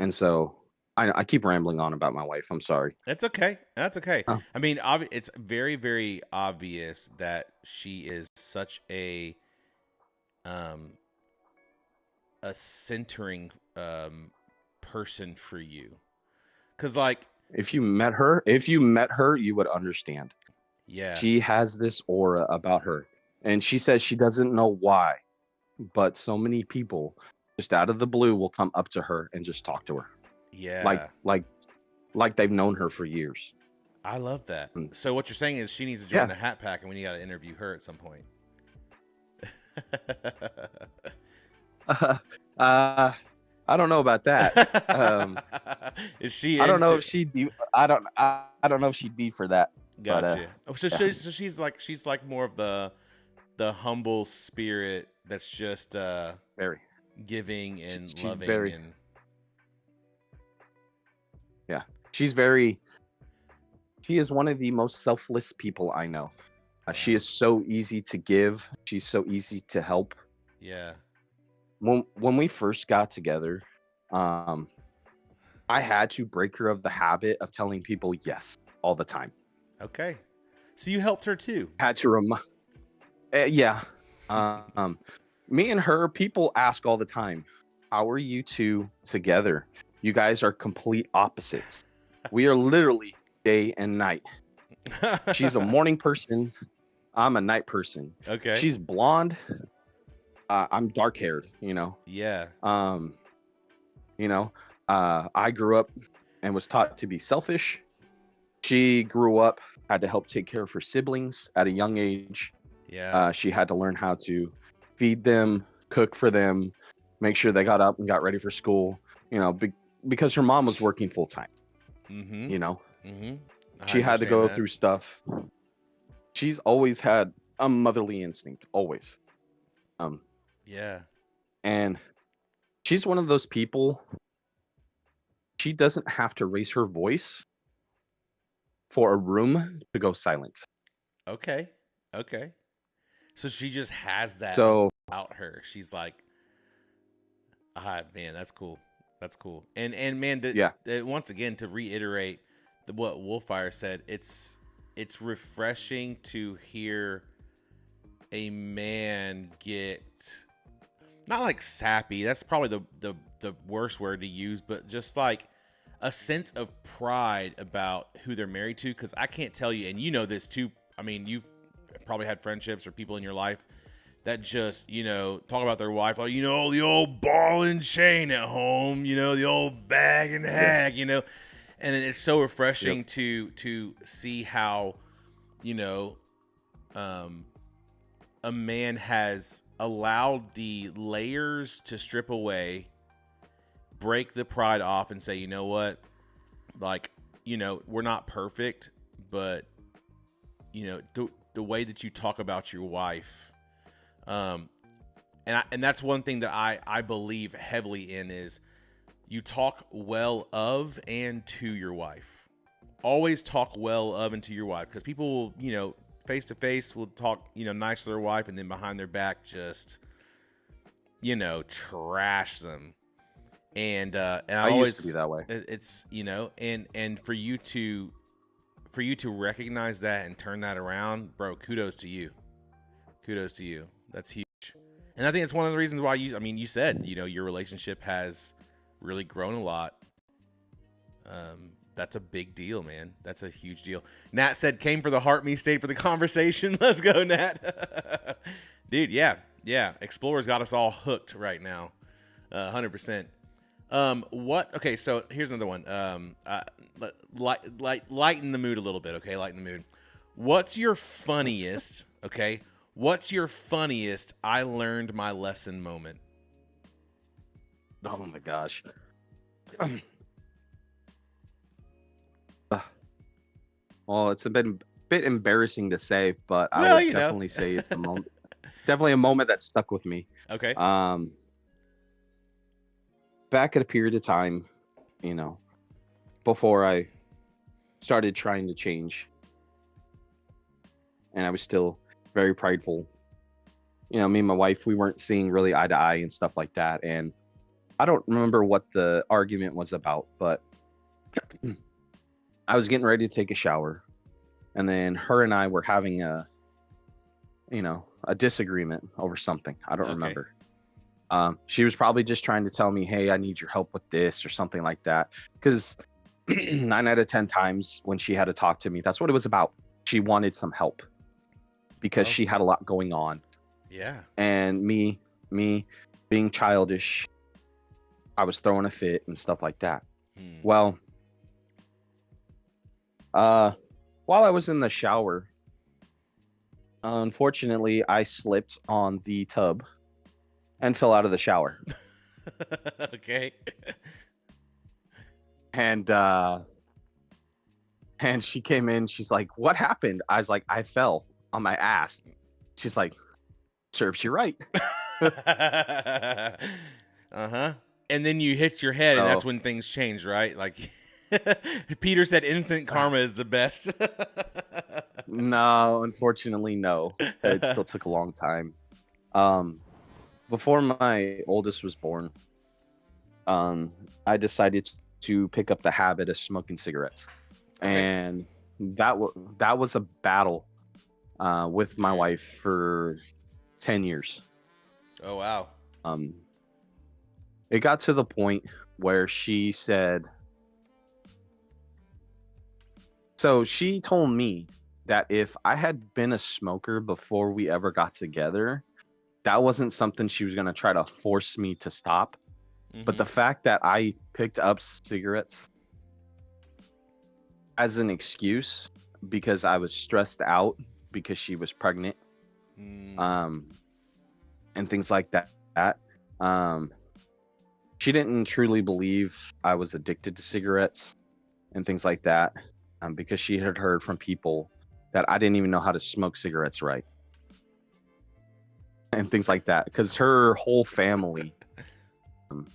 Speaker 2: and so I keep rambling on about my wife. I'm sorry.
Speaker 1: That's okay. That's okay.
Speaker 2: Oh,
Speaker 1: I mean, it's very, very obvious that she is such um a centering person for you. Cause like,
Speaker 2: if you met her, you would understand.
Speaker 1: yeah,
Speaker 2: She has this aura about her, and she says she doesn't know why, but so many people just out of the blue will come up to her and just talk to her, like
Speaker 1: yeah,
Speaker 2: like like they've known her for years.
Speaker 1: I love that.
Speaker 2: Mm,
Speaker 1: So what you're saying is she needs to join
Speaker 2: yeah.
Speaker 1: the Hat Pack, and we got to interview her at some point.
Speaker 2: uh, I don't know about that. Um,
Speaker 1: Is she
Speaker 2: I don't know
Speaker 1: into?
Speaker 2: if she'd be. I don't know if she'd be for that. But
Speaker 1: Gotcha. Oh, so,
Speaker 2: yeah,
Speaker 1: she's like more of the humble spirit that's just
Speaker 2: very.
Speaker 1: giving and
Speaker 2: She's
Speaker 1: loving
Speaker 2: very.
Speaker 1: and
Speaker 2: Yeah, she's very. She is one of the most selfless people I know. She
Speaker 1: wow.
Speaker 2: is so easy to give. She's so easy to help.
Speaker 1: Yeah.
Speaker 2: When we first got together, um, I had to break her of the habit of telling people yes all the time.
Speaker 1: Okay. So you helped her too.
Speaker 2: Had to remind, yeah. Um, Me and her, people ask all the time, "How are you two together? You guys are complete opposites. We are literally day and night. She's a morning person. I'm a night person.
Speaker 1: Okay.
Speaker 2: She's blonde. I'm dark haired.
Speaker 1: Yeah.
Speaker 2: Um, you know, I grew up and was taught to be selfish. She grew up, had to help take care of her siblings at a young age.
Speaker 1: Yeah.
Speaker 2: She had to learn how to feed them, cook for them, make sure they got up and got ready for school. Because her mom was working full time.
Speaker 1: Mm-hmm.
Speaker 2: You know,
Speaker 1: Mm-hmm. I
Speaker 2: she had to
Speaker 1: understand
Speaker 2: go
Speaker 1: that.
Speaker 2: through stuff. She's always had a motherly instinct, always. Um,
Speaker 1: Yeah.
Speaker 2: and she's one of those people. She doesn't have to raise her voice for a room to go silent.
Speaker 1: Okay. Okay. So she just has that
Speaker 2: So
Speaker 1: about her. She's like, ah, man, that's cool. That's cool. And man,
Speaker 2: yeah,
Speaker 1: once again to reiterate what Wolfire said, it's refreshing to hear a man get not like sappy. That's probably the worst word to use, but just like a sense of pride about who they're married to. Because I can't tell you, and you know this too. I mean, you've probably had friendships or people in your life that just, talk about their wife like, the old ball and chain at home, the old bag and
Speaker 2: yeah,
Speaker 1: hag, and it's so
Speaker 2: yep,
Speaker 1: refreshing to see how, you know, um, a man has allowed the layers to strip away, break the pride off, and say, you know what, like, we're not perfect, but the way that you talk about your wife, um, and that's one thing that I believe heavily in is you talk well of and to your wife. Always talk well of and to your wife, because people will, face to face will talk, nice to their wife, and then behind their back just, trash them. And I
Speaker 2: I used to be
Speaker 1: always,
Speaker 2: that way.
Speaker 1: it's, and for you to recognize that and turn that around, bro, kudos to you. Kudos to you. That's huge. And I think it's one of the reasons why you said, your relationship has really grown a lot. That's a big deal, man. That's a huge deal. Nat said, came for the heart, me stayed for the conversation. Let's go, Nat. Dude, yeah. Yeah. Explorer's got us all hooked right now. 100%. Okay, so here's another one. Lighten the mood a little bit, okay? Lighten the mood. What's your funniest, okay? What's your funniest I learned my lesson moment?
Speaker 2: Oh my gosh. Well, it's been bit embarrassing to say, but I
Speaker 1: Well,
Speaker 2: would
Speaker 1: you know.
Speaker 2: definitely say it's a moment, definitely a moment that stuck with me.
Speaker 1: Okay.
Speaker 2: Um, Back at a period of time, you know, before I started trying to change, and I was still very prideful. You know, me and my wife, we weren't seeing really eye to eye and stuff like that. And I don't remember what the argument was about, but I was getting ready to take a shower, and then her and I were having a disagreement over something. I don't
Speaker 1: Okay.
Speaker 2: remember. She was probably just trying to tell me, hey, I need your help with this or something like that. Because 9 out of 10 times when she had to talk to me, that's what it was about. She wanted some help because
Speaker 1: Oh.
Speaker 2: she had a lot going on.
Speaker 1: Yeah.
Speaker 2: And me being childish, I was throwing a fit and stuff like that. Well, while I was in the shower, unfortunately, I slipped on the tub and fell out of the shower.
Speaker 1: Okay.
Speaker 2: And she came in, she's like, what happened? I was like, I fell on my ass. She's like, serves you right.
Speaker 1: Uh-huh. And then you hit your head, and that's
Speaker 2: So
Speaker 1: when things change, right? Like Peter said, instant karma is the best.
Speaker 2: no, unfortunately, no. It still took a long time. Before my oldest was born, I decided to pick up the habit of smoking cigarettes.
Speaker 1: Okay.
Speaker 2: And that was a battle with my wife for 10 years.
Speaker 1: Oh, wow.
Speaker 2: It got to the point where she said, so she told me that if I had been a smoker before we ever got together, that wasn't something she was going to try to force me to stop. But the fact that I picked up cigarettes as an excuse because I was stressed out because she was pregnant, and things like that. She didn't truly believe I was addicted to cigarettes and things like that, because she had heard from people that I didn't even know how to smoke cigarettes right and things like that. Because her whole family,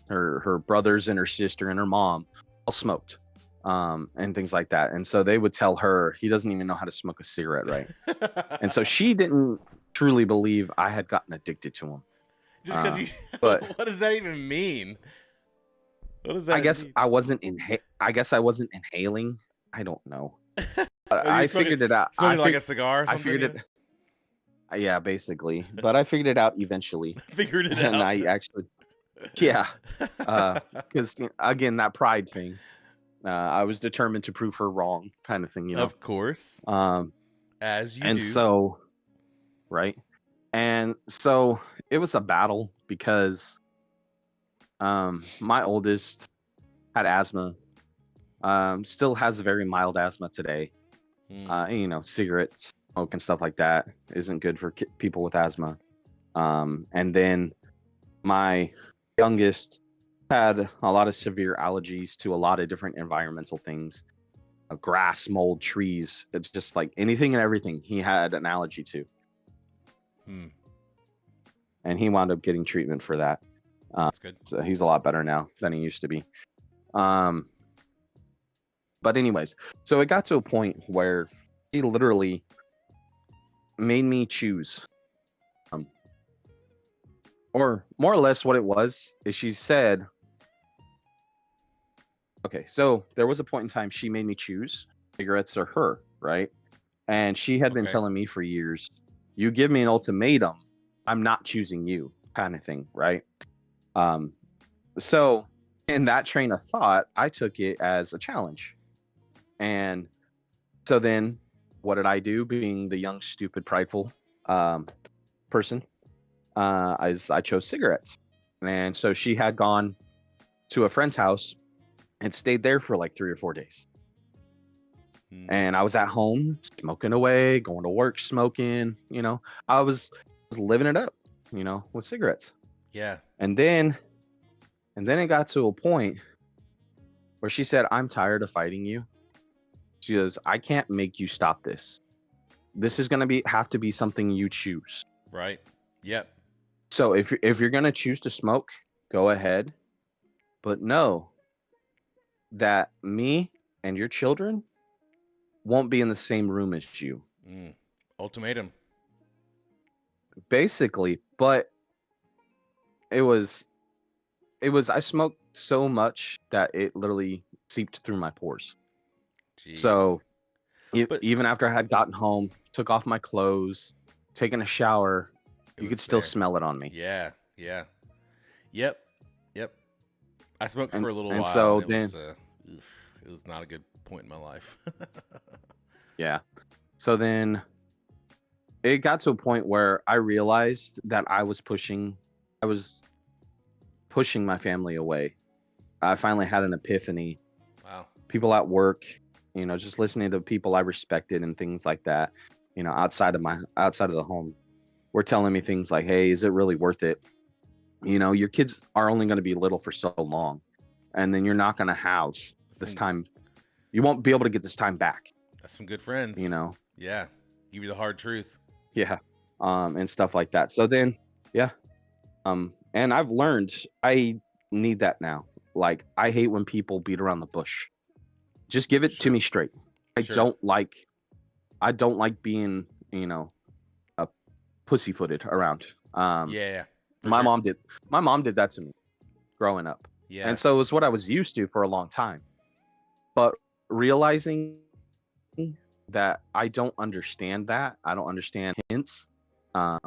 Speaker 2: her brothers and her sister and her mom all smoked, and things like that. And so they would tell her he doesn't even know how to smoke a cigarette right. And so she didn't truly believe I had gotten addicted to them.
Speaker 1: Just because you,
Speaker 2: but
Speaker 1: what does that even mean? What does that
Speaker 2: I guess
Speaker 1: mean?
Speaker 2: I wasn't inhaling. I don't know. But
Speaker 1: Oh,
Speaker 2: I figured it out.
Speaker 1: Smoking like a cigar or
Speaker 2: I
Speaker 1: something?
Speaker 2: figured it. Yeah, basically. But I figured it out eventually.
Speaker 1: Figured it
Speaker 2: And
Speaker 1: out.
Speaker 2: I actually, yeah. Because again, that pride thing. I was determined to prove her wrong, kind of thing, you know.
Speaker 1: Of course. As you
Speaker 2: and
Speaker 1: do.
Speaker 2: so, right. And so it was a battle because my oldest had asthma, still has very mild asthma today. You know, cigarettes, smoke, and stuff like that isn't good for people with asthma. And then my youngest had a lot of severe allergies to a lot of different environmental things, grass, mold, trees. It's just like anything and everything he had an allergy to. And he wound up getting treatment for that.
Speaker 1: That's good.
Speaker 2: So he's a lot better now than he used to be. But anyways, so it got to a point where he literally made me choose. Or more or less what it was is she said, okay, so there was a point in time she made me choose cigarettes or her, right? And she had been telling me for years, you give me an ultimatum, I'm not choosing you, kind of thing, right? So in that train of thought, I took it as a challenge. And so then what did I do, being the young, stupid, prideful person? I chose cigarettes. And so she had gone to a friend's house and stayed there for like 3 or 4 days. And I was at home smoking away, going to work smoking, you know, I was living it up, you know, with cigarettes.
Speaker 1: Yeah.
Speaker 2: And then it got to a point where she said, I'm tired of fighting you. She goes, I can't make you stop this. this is going to have to be something you choose.
Speaker 1: Right. Yep.
Speaker 2: So if you're going to choose to smoke, go ahead, but know that me and your children won't be in the same room as you.
Speaker 1: Ultimatum.
Speaker 2: Basically, but it was I smoked so much that it literally seeped through my pores.
Speaker 1: Jeez.
Speaker 2: So
Speaker 1: But
Speaker 2: even after I had gotten home, took off my clothes, taken a shower,
Speaker 1: it
Speaker 2: you
Speaker 1: was
Speaker 2: could still
Speaker 1: there.
Speaker 2: smell it on me.
Speaker 1: Yeah. Yeah. Yep. Yep. I smoked for a little
Speaker 2: and
Speaker 1: while,
Speaker 2: so
Speaker 1: and
Speaker 2: then
Speaker 1: it was not a good point in my life.
Speaker 2: yeah. So then it got to a point where I realized that I was pushing my family away. I finally had an epiphany.
Speaker 1: Wow.
Speaker 2: People at work, just listening to people I respected and things like that, outside of the home, were telling me things like, "Hey, is it really worth it? Your kids are only going to be little for so long, and then you're not going to have this time. You won't be able to get this time back."
Speaker 1: That's some good friends. Yeah. Give you the hard truth.
Speaker 2: Yeah. And stuff like that. So then, yeah. And I've learned I need that now. Like, I hate when people beat around the bush. Just give it to me straight. I don't like being, a pussyfooted around.
Speaker 1: Yeah.
Speaker 2: My mom did that to me growing up.
Speaker 1: Yeah.
Speaker 2: And so it was what I was used to for a long time. But realizing that I don't understand that, I don't understand hints, I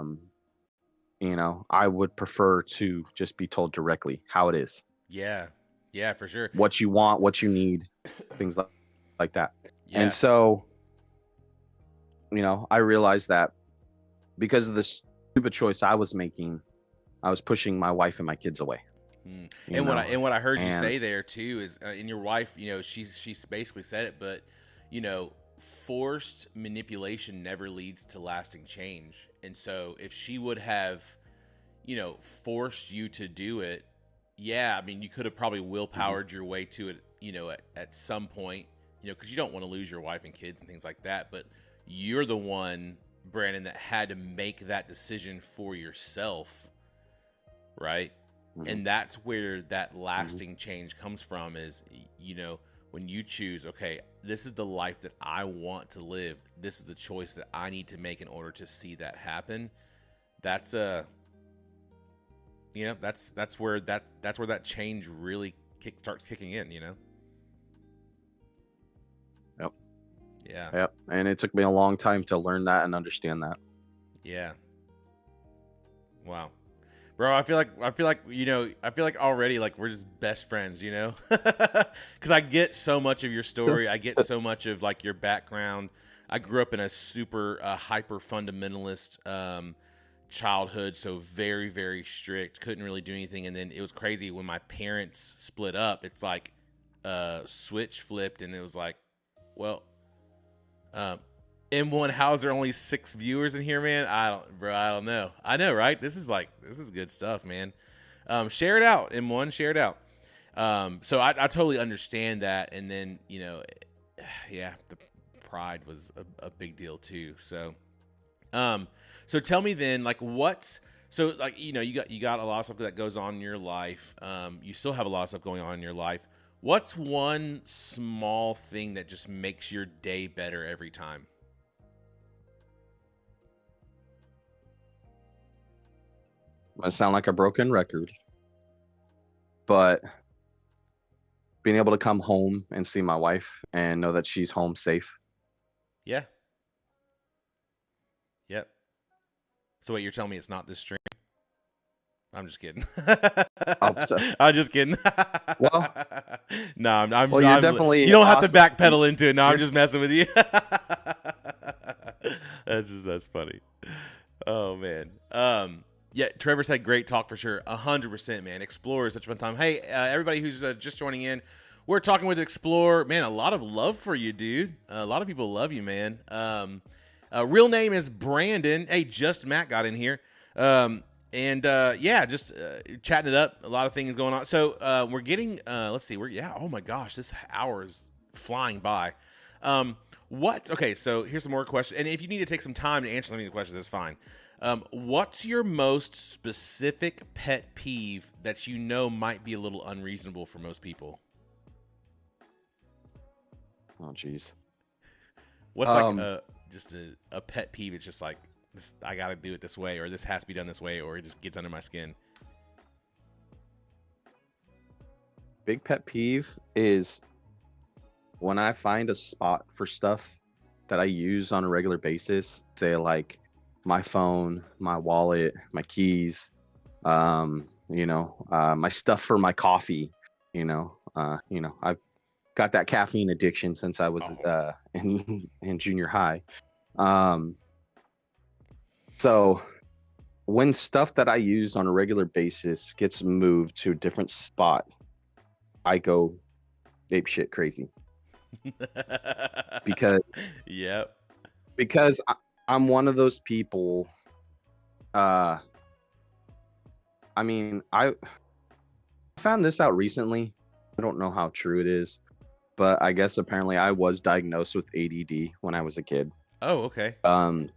Speaker 2: would prefer to just be told directly how it is.
Speaker 1: Yeah. Yeah, for sure.
Speaker 2: What you want, what you need, things like that.
Speaker 1: Yeah.
Speaker 2: And so, I realized that because of the stupid choice I was making, I was pushing my wife and my kids away.
Speaker 1: And what I heard you say there too is, and your wife, she's basically said it, but forced manipulation never leads to lasting change. And so if she would have, forced you to do it, yeah, I mean, you could have probably willpowered your way to it, at some point, because you don't want to lose your wife and kids and things like that. But you're the one, Brandon, that had to make that decision for yourself, right? And that's where that lasting change comes from is, when you choose, okay, this is the life that I want to live. This is the choice that I need to make in order to see that happen. That's that's where that change really starts kicking in,
Speaker 2: Yep.
Speaker 1: Yeah.
Speaker 2: Yep. And it took me a long time to learn that and understand that.
Speaker 1: Yeah. Wow. Bro, I feel like already like we're just best friends, because I get so much of your story. I get so much of like your background. I grew up in a super hyper fundamentalist childhood, so very, very strict. Couldn't really do anything. And then it was crazy when my parents split up. It's like switch flipped, and it was like, well, M1, how's there only 6 viewers in here, man? I don't know. I know, right? This is good stuff, man. Share it out, M1, share it out. So I totally understand that. And then, yeah, the pride was a big deal too. So, so tell me then, like, so like, you got a lot of stuff that goes on in your life. You still have a lot of stuff going on in your life. What's one small thing that just makes your day better every time?
Speaker 2: I sound like a broken record, but being able to come home and see my wife and know that she's home safe.
Speaker 1: Yeah. Yep. So what you're telling me, it's not this stream? I'm just kidding. I'm just kidding.
Speaker 2: Well,
Speaker 1: no, I'm.
Speaker 2: Well, you're definitely.
Speaker 1: You don't have to backpedal into it. No, I'm just messing with you. That's funny. Oh man. Yeah, Trevor said great talk for sure. 100%, man. Explorer is such a fun time. Hey, everybody who's just joining in, we're talking with Explorer. Man, a lot of love for you, dude. A lot of people love you, man. Real name is Brandon. Hey, just Matt got in here. Yeah, just chatting it up. A lot of things going on. So we're getting, let's see, oh my gosh, this hour is flying by. What? Okay, so here's some more questions. And if you need to take some time to answer some of the questions, that's fine. What's your most specific pet peeve that you know might be a little unreasonable for most people?
Speaker 2: Oh, jeez.
Speaker 1: What's like
Speaker 2: Um,
Speaker 1: just a pet peeve? It's just like I got to do it this way, or this has to be done this way, or it just gets under my skin.
Speaker 2: big pet peeve is when I find a spot for stuff that I use on a regular basis, say like my phone, my wallet, my keys, my stuff for my coffee, I've got that caffeine addiction since I was
Speaker 1: Oh,
Speaker 2: in junior high. Um, so when stuff that I use on a regular basis gets moved to a different spot, I go ape shit crazy because
Speaker 1: yep.
Speaker 2: because I, I'm one of those people. Uh, I mean, I found this out recently. I don't know how true it is, but I guess apparently I was diagnosed with ADD when I was a kid.
Speaker 1: Oh, okay.
Speaker 2: Um,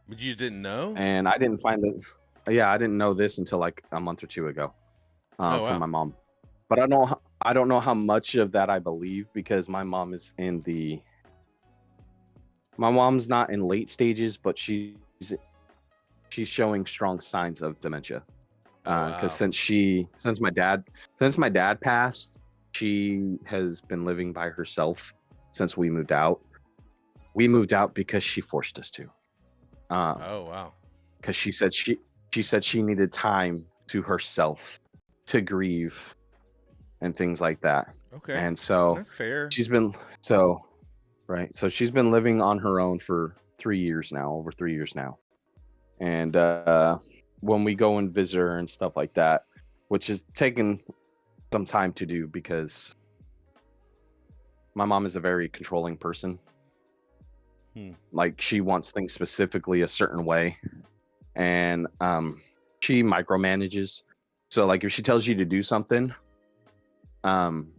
Speaker 1: But you just didn't know?
Speaker 2: and I didn't find it. Yeah, I didn't know this until like a month or two ago,
Speaker 1: Oh,
Speaker 2: from
Speaker 1: wow.
Speaker 2: my mom. But I don't know how much of that I believe because my mom is my mom's not in late stages, but she's showing strong signs of dementia.
Speaker 1: Oh,
Speaker 2: Because
Speaker 1: wow.
Speaker 2: since my dad passed, she has been living by herself since we moved out. We moved out because she forced us to.
Speaker 1: Oh, wow.
Speaker 2: Because she said she needed time to herself to grieve and things like that.
Speaker 1: Okay.
Speaker 2: And so
Speaker 1: That's fair.
Speaker 2: she's been so right. So she's been living on her own for 3 years now, over 3 years now. And when we go and visit her and stuff like that, which is taken some time to do because my mom is a very controlling person.
Speaker 1: Hmm.
Speaker 2: Like she wants things specifically a certain way, and she micromanages. So like if she tells you to do something, um,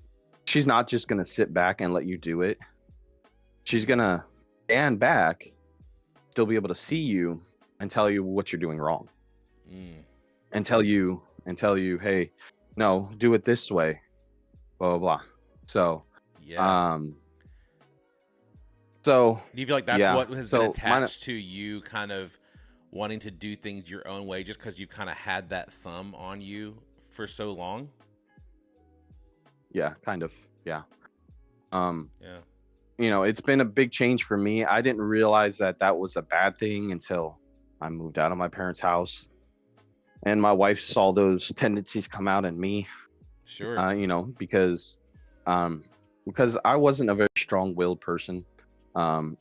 Speaker 2: she's not just gonna sit back and let you do it. She's gonna stand back, still be able to see you, and tell you what you're doing wrong,
Speaker 1: Mm.
Speaker 2: and tell you, hey, no, do it this way, blah blah blah. So,
Speaker 1: Yeah.
Speaker 2: um, so
Speaker 1: Do you feel like that's
Speaker 2: yeah,
Speaker 1: what has been
Speaker 2: so mine,
Speaker 1: attached to you kind of wanting to do things your own way just because you've kind of had that thumb on you for so long?
Speaker 2: yeah, kind of, yeah. Um,
Speaker 1: Yeah.
Speaker 2: it's been a big change for me. I didn't realize that that was a bad thing until I moved out of my parents' house, and my wife saw those tendencies come out in me.
Speaker 1: Sure.
Speaker 2: Because, um, because I wasn't a very strong-willed person, um,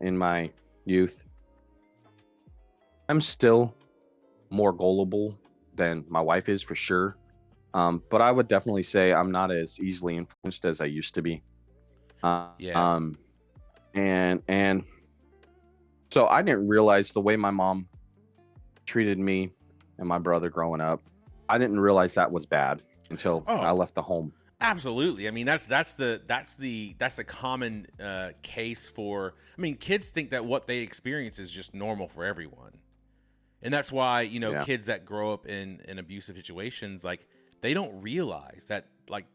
Speaker 2: in my youth. I'm still more gullible than my wife is for sure. But I would definitely say I'm not as easily influenced as I used to be.
Speaker 1: Yeah.
Speaker 2: Um, and so I didn't realize the way my mom treated me and my brother growing up. I didn't realize that was bad until I
Speaker 1: Oh,
Speaker 2: left the home.
Speaker 1: absolutely. I mean, that's the common case for. I mean, kids think that what they experience is just normal for everyone, and that's why
Speaker 2: Yeah.
Speaker 1: kids that grow up in abusive situations, like they don't realize that, like,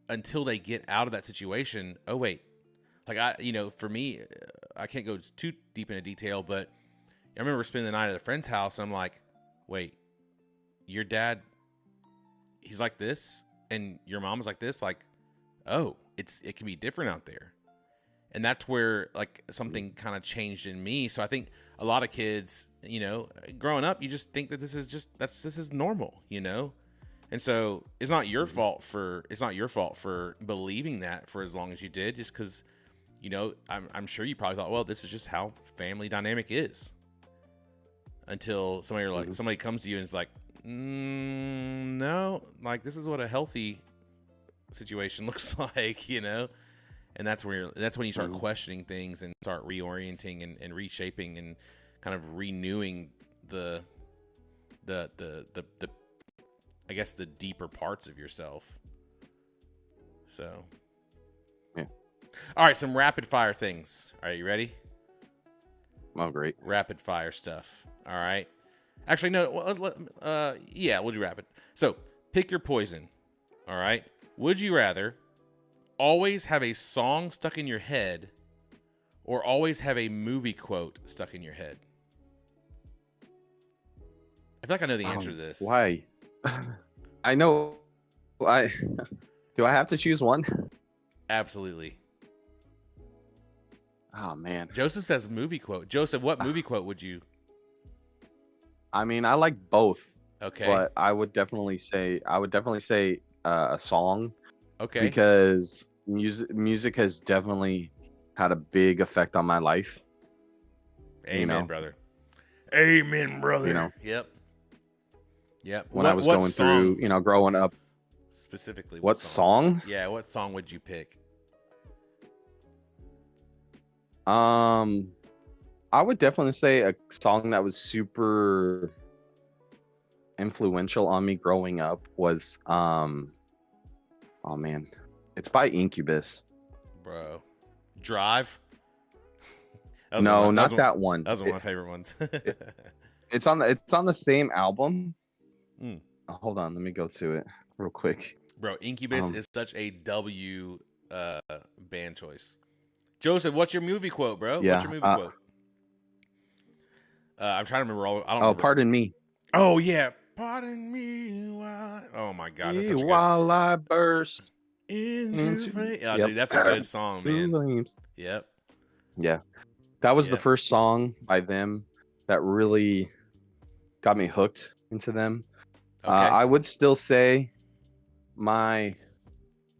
Speaker 1: until they get out of that situation. Oh wait, like for me, I can't go too deep into detail, but I remember spending the night at a friend's house, and I'm like, wait, your dad, he's like this, and your mom is like this, like, oh, it can be different out there. And that's where like something kind of changed in me. So I think a lot of kids, growing up, you just think that this is normal, and so
Speaker 2: Mhm.
Speaker 1: it's not your fault for believing that for as long as you did, just because I'm sure you probably thought, well, this is just how family dynamic is, until
Speaker 2: Mhm.
Speaker 1: somebody comes to you and is like, no, like this is what a healthy situation looks like, and that's when you start
Speaker 2: Mhm.
Speaker 1: questioning things and start reorienting and reshaping and kind of renewing the the I guess the deeper parts of yourself. So
Speaker 2: Yeah.
Speaker 1: All right, some rapid fire things. Are you ready?
Speaker 2: Oh, great.
Speaker 1: Rapid fire stuff. All right. Actually, no. Yeah, we'll do rapid. So, pick your poison. All right. Would you rather always have a song stuck in your head or always have a movie quote stuck in your head? I feel like I know the answer to this.
Speaker 2: Why? I know. I do. I have to choose one.
Speaker 1: Absolutely.
Speaker 2: Oh man.
Speaker 1: Joseph says movie quote. Joseph, what movie quote would you?
Speaker 2: I mean, I like both,
Speaker 1: Okay.
Speaker 2: but I would definitely say a song
Speaker 1: Okay.
Speaker 2: because music has definitely had a big effect on my life.
Speaker 1: Amen, brother. Amen, brother.
Speaker 2: You know.
Speaker 1: Yep. Yep.
Speaker 2: When I was going through, growing up.
Speaker 1: Specifically,
Speaker 2: what song?
Speaker 1: Yeah, what song would you pick?
Speaker 2: I would definitely say a song that was super influential on me growing up was oh man, it's by Incubus.
Speaker 1: Bro, Drive.
Speaker 2: No, not that one.
Speaker 1: That was one of my favorite ones.
Speaker 2: It's on the same album.
Speaker 1: Mm.
Speaker 2: Hold on, let me go to it real quick.
Speaker 1: Bro, Incubus is such a W band choice. Joseph, what's your movie quote, bro?
Speaker 2: Yeah,
Speaker 1: what's your movie quote? I'm trying to remember all. I don't. Remember.
Speaker 2: Pardon me.
Speaker 1: Oh yeah, pardon me. Oh my God, that's such a
Speaker 2: while I burst
Speaker 1: into flame. Oh, dude, that's a good song, man.
Speaker 2: Flames.
Speaker 1: Yep.
Speaker 2: Yeah, that was the first song by them that really got me hooked into them. Okay. I would still say my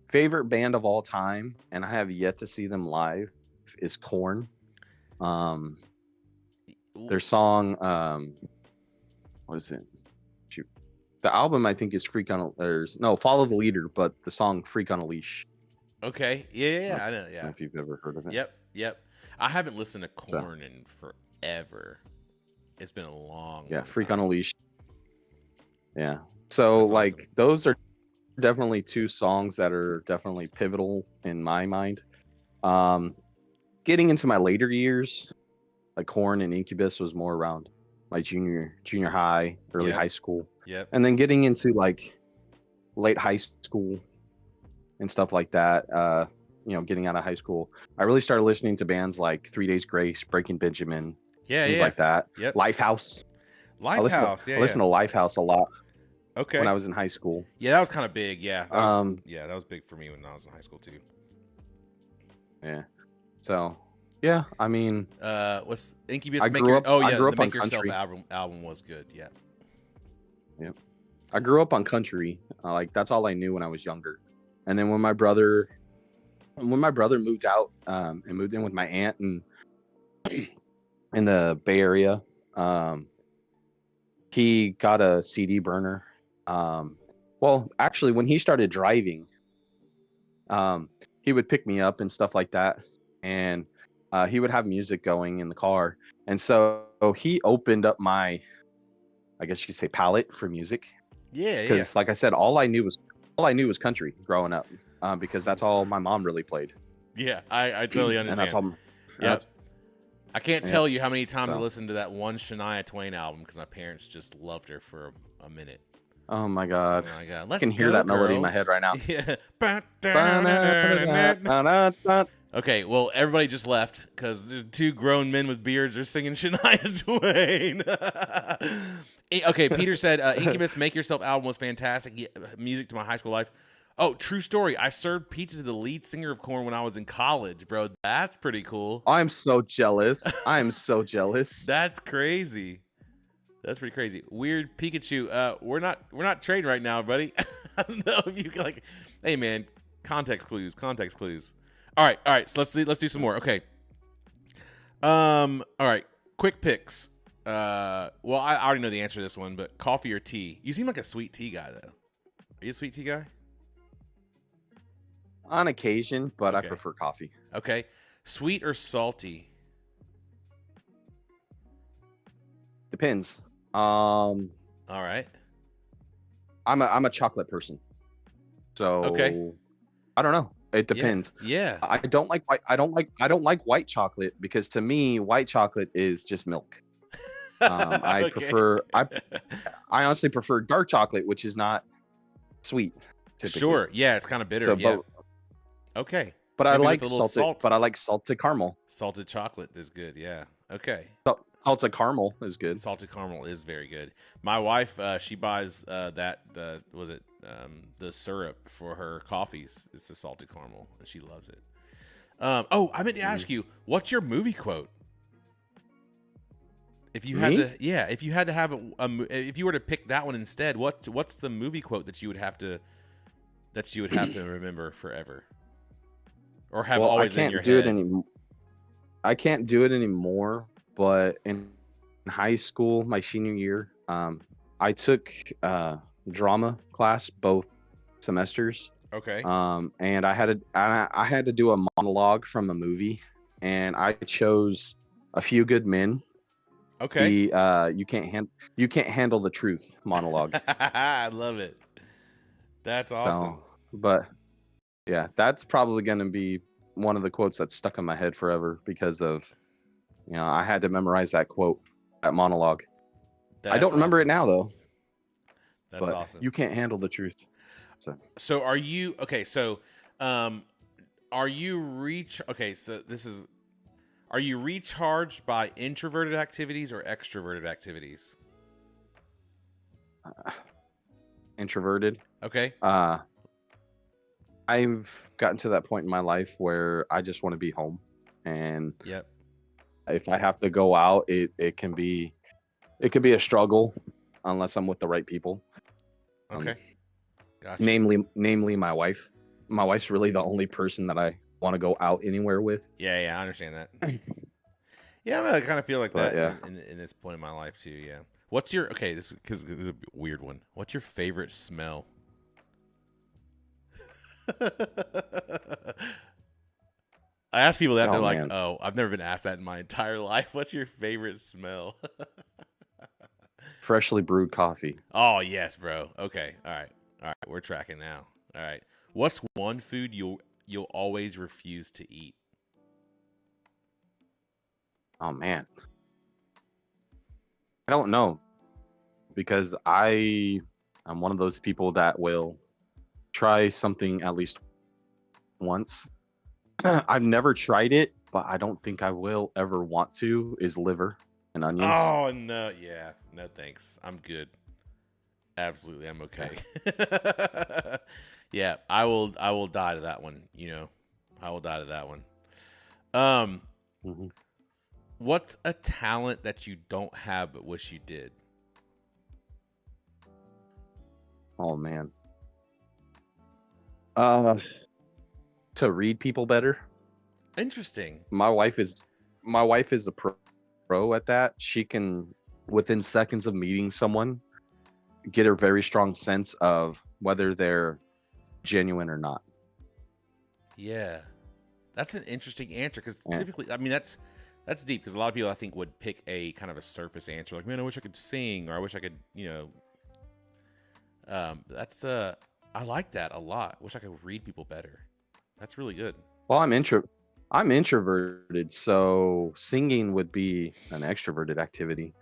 Speaker 2: favorite band of all time, and I have yet to see them live, is Korn. Their song, what is it? Shoot. The album I think is Follow the Leader, but the song Freak on a Leash.
Speaker 1: Okay. Yeah, I know. Yeah.
Speaker 2: I don't know if you've ever heard of it.
Speaker 1: Yep. I haven't listened to Korn in forever. It's been a long
Speaker 2: Freak
Speaker 1: time.
Speaker 2: on a Leash. Yeah. So
Speaker 1: That's
Speaker 2: like
Speaker 1: awesome.
Speaker 2: Those are definitely two songs that are definitely pivotal in my mind. Getting into my later years, like Korn and Incubus was more around my junior high, early high school.
Speaker 1: Yep.
Speaker 2: And then getting into like late high school and stuff like that, getting out of high school, I really started listening to bands like 3 Days Grace, Breaking Benjamin, things like that.
Speaker 1: Yep.
Speaker 2: Lifehouse. I listened to Lifehouse a lot.
Speaker 1: Okay.
Speaker 2: When I was in high school.
Speaker 1: Yeah, that was kind of big. Yeah. That was big for me when I was in high school too.
Speaker 2: Yeah. So, yeah, I mean,
Speaker 1: what's Incubus?
Speaker 2: I grew up
Speaker 1: the Make
Speaker 2: on
Speaker 1: Yourself
Speaker 2: country.
Speaker 1: album was good. Yeah.
Speaker 2: Yep. I grew up on country. Like that's all I knew when I was younger. And then when my brother moved out and moved in with my aunt and in the Bay Area, he got a CD burner. Well, actually, when he started driving, he would pick me up and stuff like that, and he would have music going in the car, and so he opened up my, I guess you could say, palette for music.
Speaker 1: Yeah.
Speaker 2: Because, like I said, all I knew was country growing up, because that's all my mom really played.
Speaker 1: Yeah, I totally understand.
Speaker 2: And that's all.
Speaker 1: Yep. I can't tell you how many times I listened to that one Shania Twain album because my parents just loved her for a minute.
Speaker 2: Oh my God!
Speaker 1: I
Speaker 2: can hear that melody in my head right now.
Speaker 1: Yeah. Okay, well, everybody just left because the two grown men with beards are singing Shania Twain. Okay, Peter said, Incubus Make Yourself album was fantastic. Music to my high school life. Oh, true story. I served pizza to the lead singer of Korn when I was in college, bro. That's pretty cool.
Speaker 2: I'm so jealous.
Speaker 1: That's crazy. That's pretty crazy. Weird Pikachu. We're not trading right now, buddy. I don't know if you can hey man, context clues. All right. So let's do some more. Okay. All right. Quick picks. Well, I already know the answer to this one, but coffee or tea? You seem like a sweet tea guy, though. Are you a sweet tea guy?
Speaker 2: On occasion, but I prefer coffee.
Speaker 1: Okay. Sweet or salty?
Speaker 2: Depends.
Speaker 1: All right.
Speaker 2: I'm a chocolate person. So
Speaker 1: okay.
Speaker 2: I don't know. It
Speaker 1: Yeah.
Speaker 2: depends.
Speaker 1: Yeah.
Speaker 2: I don't like white chocolate because to me, white chocolate is just milk. I
Speaker 1: Okay.
Speaker 2: prefer I honestly prefer dark chocolate, which is not sweet typically.
Speaker 1: Sure. Yeah, it's kind of bitter.
Speaker 2: So,
Speaker 1: Yeah. Okay.
Speaker 2: but
Speaker 1: Maybe with a little salt.
Speaker 2: I like salted caramel.
Speaker 1: Salted chocolate is good. Yeah. Okay.
Speaker 2: Salted caramel is good.
Speaker 1: Salted caramel is very good. My wife, she buys the syrup for her coffees. It's the salted caramel, and she loves it. Oh, I meant to ask you, what's your movie quote? If you had
Speaker 2: Me?
Speaker 1: to, yeah, if you had to have if you were to pick that one instead, what's the movie quote that you would have to remember forever, or have
Speaker 2: Well,
Speaker 1: always in your head?
Speaker 2: I can't do it anymore, but in high school, my senior year, I took drama class both semesters.
Speaker 1: Okay.
Speaker 2: And I had to do a monologue from a movie, and I chose A Few Good Men.
Speaker 1: Okay.
Speaker 2: The you can't handle the truth monologue.
Speaker 1: I love it. That's
Speaker 2: So,
Speaker 1: awesome.
Speaker 2: but yeah, that's probably going to be one of the quotes that's stuck in my head forever because of, I had to memorize that quote, that monologue. I don't
Speaker 1: That's
Speaker 2: remember it
Speaker 1: awesome.
Speaker 2: now though,
Speaker 1: That's
Speaker 2: but
Speaker 1: awesome.
Speaker 2: you can't handle the truth. So,
Speaker 1: So are you okay? So, um, are you reach? Okay, so this is. Are you recharged by introverted activities or extroverted activities?
Speaker 2: introverted.
Speaker 1: Okay.
Speaker 2: Uh, I've gotten to that point in my life where I just want to be home, and
Speaker 1: Yep.
Speaker 2: if I have to go out, it can be a struggle unless I'm with the right people. Um,
Speaker 1: Okay. Gotcha.
Speaker 2: namely my wife. My wife's really the only person that I want to go out anywhere with.
Speaker 1: Yeah. Yeah. I understand that. Yeah, I kind of feel like
Speaker 2: But
Speaker 1: that
Speaker 2: yeah,
Speaker 1: in this point in my life too. Yeah. What's your okay? This is a weird one. What's your favorite smell? I ask people that, they're
Speaker 2: oh
Speaker 1: like,
Speaker 2: man,
Speaker 1: "Oh, I've never been asked that in my entire life. What's your favorite smell?"
Speaker 2: freshly brewed coffee.
Speaker 1: Oh yes, bro. Okay, all right, all right. We're tracking now. All right. What's one food you'll always refuse to eat?
Speaker 2: Oh man, I don't know because I'm one of those people that will try something at least once. I've never tried it, but I don't think I will ever want to. Is liver and onions.
Speaker 1: Oh no, yeah, no thanks. I'm good. Absolutely, I'm
Speaker 2: Yeah.
Speaker 1: okay. Yeah, I will die to that one. I will die to that one. Um,
Speaker 2: Mhm.
Speaker 1: what's a talent that you don't have but wish you did?
Speaker 2: Oh man. Uh, to read people better.
Speaker 1: Interesting.
Speaker 2: My wife is my wife is a pro at that. She can, within seconds of meeting someone, get a very strong sense of whether they're genuine or not.
Speaker 1: Yeah, that's an interesting answer because
Speaker 2: Yeah.
Speaker 1: typically, I mean, that's deep because a lot of people I think would pick a kind of a surface answer like, man, I wish I could sing or I wish I could, that's I like that a lot. Wish I could read people better. That's really good.
Speaker 2: Well, I'm introverted, so singing would be an extroverted activity.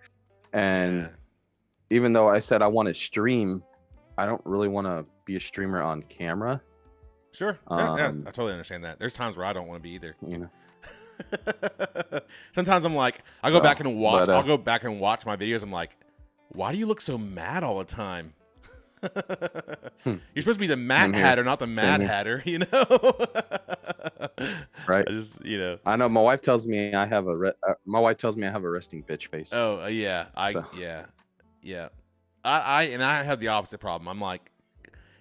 Speaker 1: Yeah.
Speaker 2: And even though I said I want to stream, I don't really want to be a streamer on camera.
Speaker 1: Sure. Yeah, yeah, I
Speaker 2: Um,
Speaker 1: totally understand that. There's times where I don't want to be either.
Speaker 2: you know.
Speaker 1: Sometimes I'm like,
Speaker 2: So, but
Speaker 1: I'll go back and watch my videos. I'm like, why do you look so mad all the time? You're supposed to be the Mad
Speaker 2: same here.
Speaker 1: Hatter, not the
Speaker 2: Same
Speaker 1: Mad
Speaker 2: here.
Speaker 1: Hatter, you know?
Speaker 2: Right.
Speaker 1: I just.
Speaker 2: I know my wife tells me I have my wife tells me I have a resting bitch face.
Speaker 1: Oh, yeah.
Speaker 2: So,
Speaker 1: Yeah. Yeah. I have the opposite problem. I'm like,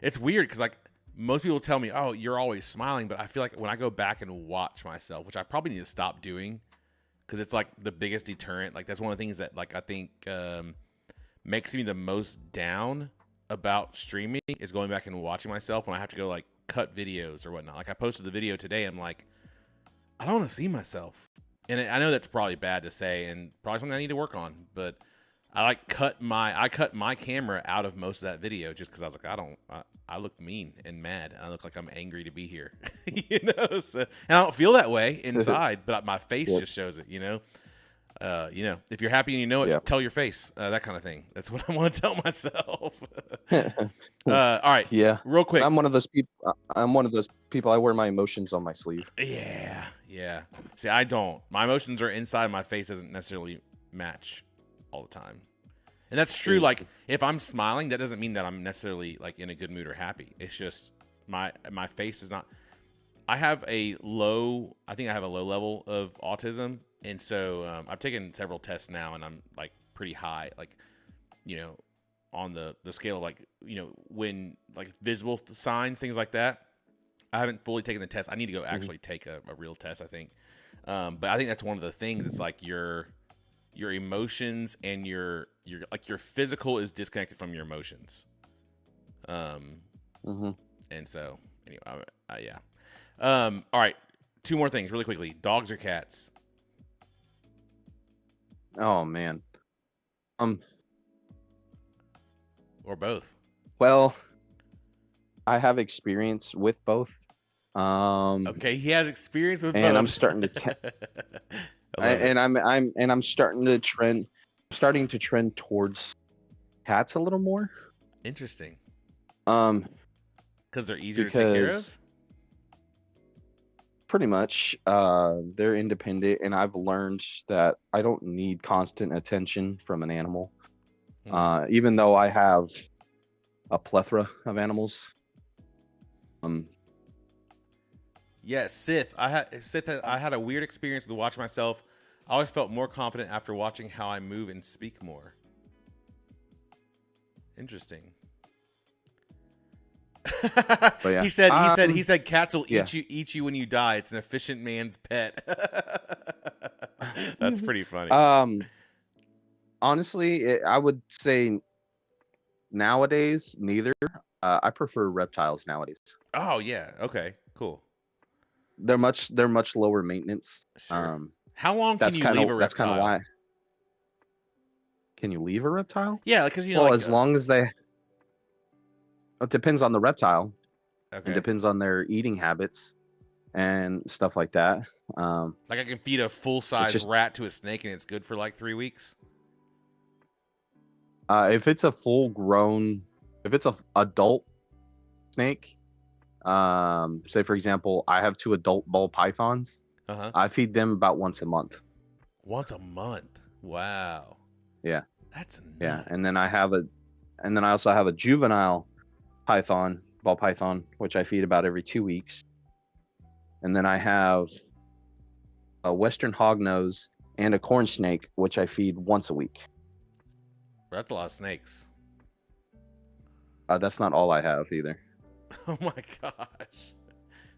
Speaker 1: it's weird because like most people tell me, "Oh, you're always smiling," but I feel like when I go back and watch myself, which I probably need to stop doing, because it's like the biggest deterrent. Like that's one of the things that like I think makes me the most down about streaming is going back and watching myself when I have to go like cut videos or whatnot. Like I posted the video today, I'm like, I don't want to see myself, and I know that's probably bad to say and probably something I need to work on, but I like cut my camera out of most of that video just because I was like, I look mean and mad. I look like I'm angry to be here, you know. So, and I don't feel that way inside, but my face
Speaker 2: Yep.
Speaker 1: just shows it, you know. If you're happy and you know it,
Speaker 2: Yep.
Speaker 1: tell your face. That kind of thing. That's what I want to tell myself. All right,
Speaker 2: Yeah.
Speaker 1: real quick.
Speaker 2: I'm one of those people. I'm one of those people. I wear my emotions on my sleeve.
Speaker 1: Yeah, yeah. See, I don't. My emotions are inside. My face doesn't necessarily match all the time. And that's true. Like, if I'm smiling, that doesn't mean that I'm necessarily like in a good mood or happy. It's just my face is not. I have a low. I think I have a low level of autism, and so I've taken several tests now, and I'm like pretty high. Like, you know, on the scale of like, you know, when like visible signs, things like that. I haven't fully taken the test. I need to go actually take a real test, I think. But I think that's one of the things. It's like your emotions and your like your physical is disconnected from your emotions. And so anyway, yeah. All right, 2 more things really quickly. Dogs or cats?
Speaker 2: Oh man.
Speaker 1: Or both?
Speaker 2: Well, I have experience with both.
Speaker 1: Okay, he has experience with
Speaker 2: and
Speaker 1: both.
Speaker 2: I'm starting to I'm starting to trend towards cats a little more.
Speaker 1: Interesting.
Speaker 2: Um,
Speaker 1: Because they're easier to take care
Speaker 2: because
Speaker 1: of?
Speaker 2: pretty much they're independent, and I've learned that I don't need constant attention from an animal. Even though I have a plethora of animals.
Speaker 1: Yes, Sith. I had a weird experience with watching myself. I always felt more confident after watching how I move and speak more. Interesting.
Speaker 2: But yeah.
Speaker 1: He said cats will eat you when you die. It's an efficient man's pet. That's pretty funny.
Speaker 2: Honestly, I would say nowadays neither. I prefer reptiles nowadays.
Speaker 1: Oh yeah. Okay. Cool.
Speaker 2: They're much lower maintenance.
Speaker 1: Sure. How long can you leave a reptile?
Speaker 2: That's kind of why. Can you leave a reptile?
Speaker 1: Yeah, because you know.
Speaker 2: Well,
Speaker 1: Like,
Speaker 2: as long as they. It depends on the reptile.
Speaker 1: Okay.
Speaker 2: It depends on their eating habits and stuff like that.
Speaker 1: Like I can feed a full-size rat to a snake and it's good for like 3 weeks.
Speaker 2: If it's a if it's a adult snake, say for example, I have 2 adult ball pythons. I feed them about once a month.
Speaker 1: Once a month? Wow.
Speaker 2: Yeah.
Speaker 1: That's nuts.
Speaker 2: Yeah, and then I also have a juvenile ball python, which I feed about every 2 weeks. And then I have a western hognose and a corn snake, which I feed once a week.
Speaker 1: That's a lot of snakes.
Speaker 2: That's not all I have either.
Speaker 1: Oh my gosh,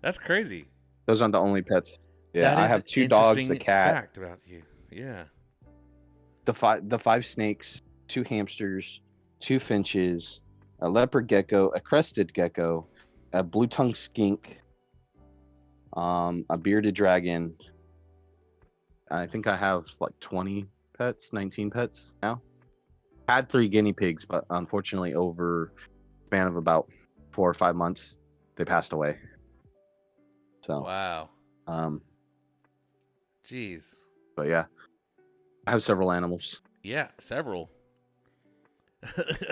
Speaker 1: that's crazy.
Speaker 2: Those aren't the only pets. Yeah, I have 2 dogs, a cat.
Speaker 1: Fact about you. Yeah.
Speaker 2: The 5 snakes, 2 hamsters, 2 finches, a leopard gecko, a crested gecko, a blue-tongued skink, a bearded dragon. I think I have like 20 pets, 19 pets now. Had 3 guinea pigs, but unfortunately over a span of about 4 or 5 months, they passed away. So
Speaker 1: wow. Jeez.
Speaker 2: But yeah, I have several animals.
Speaker 1: Yeah, several.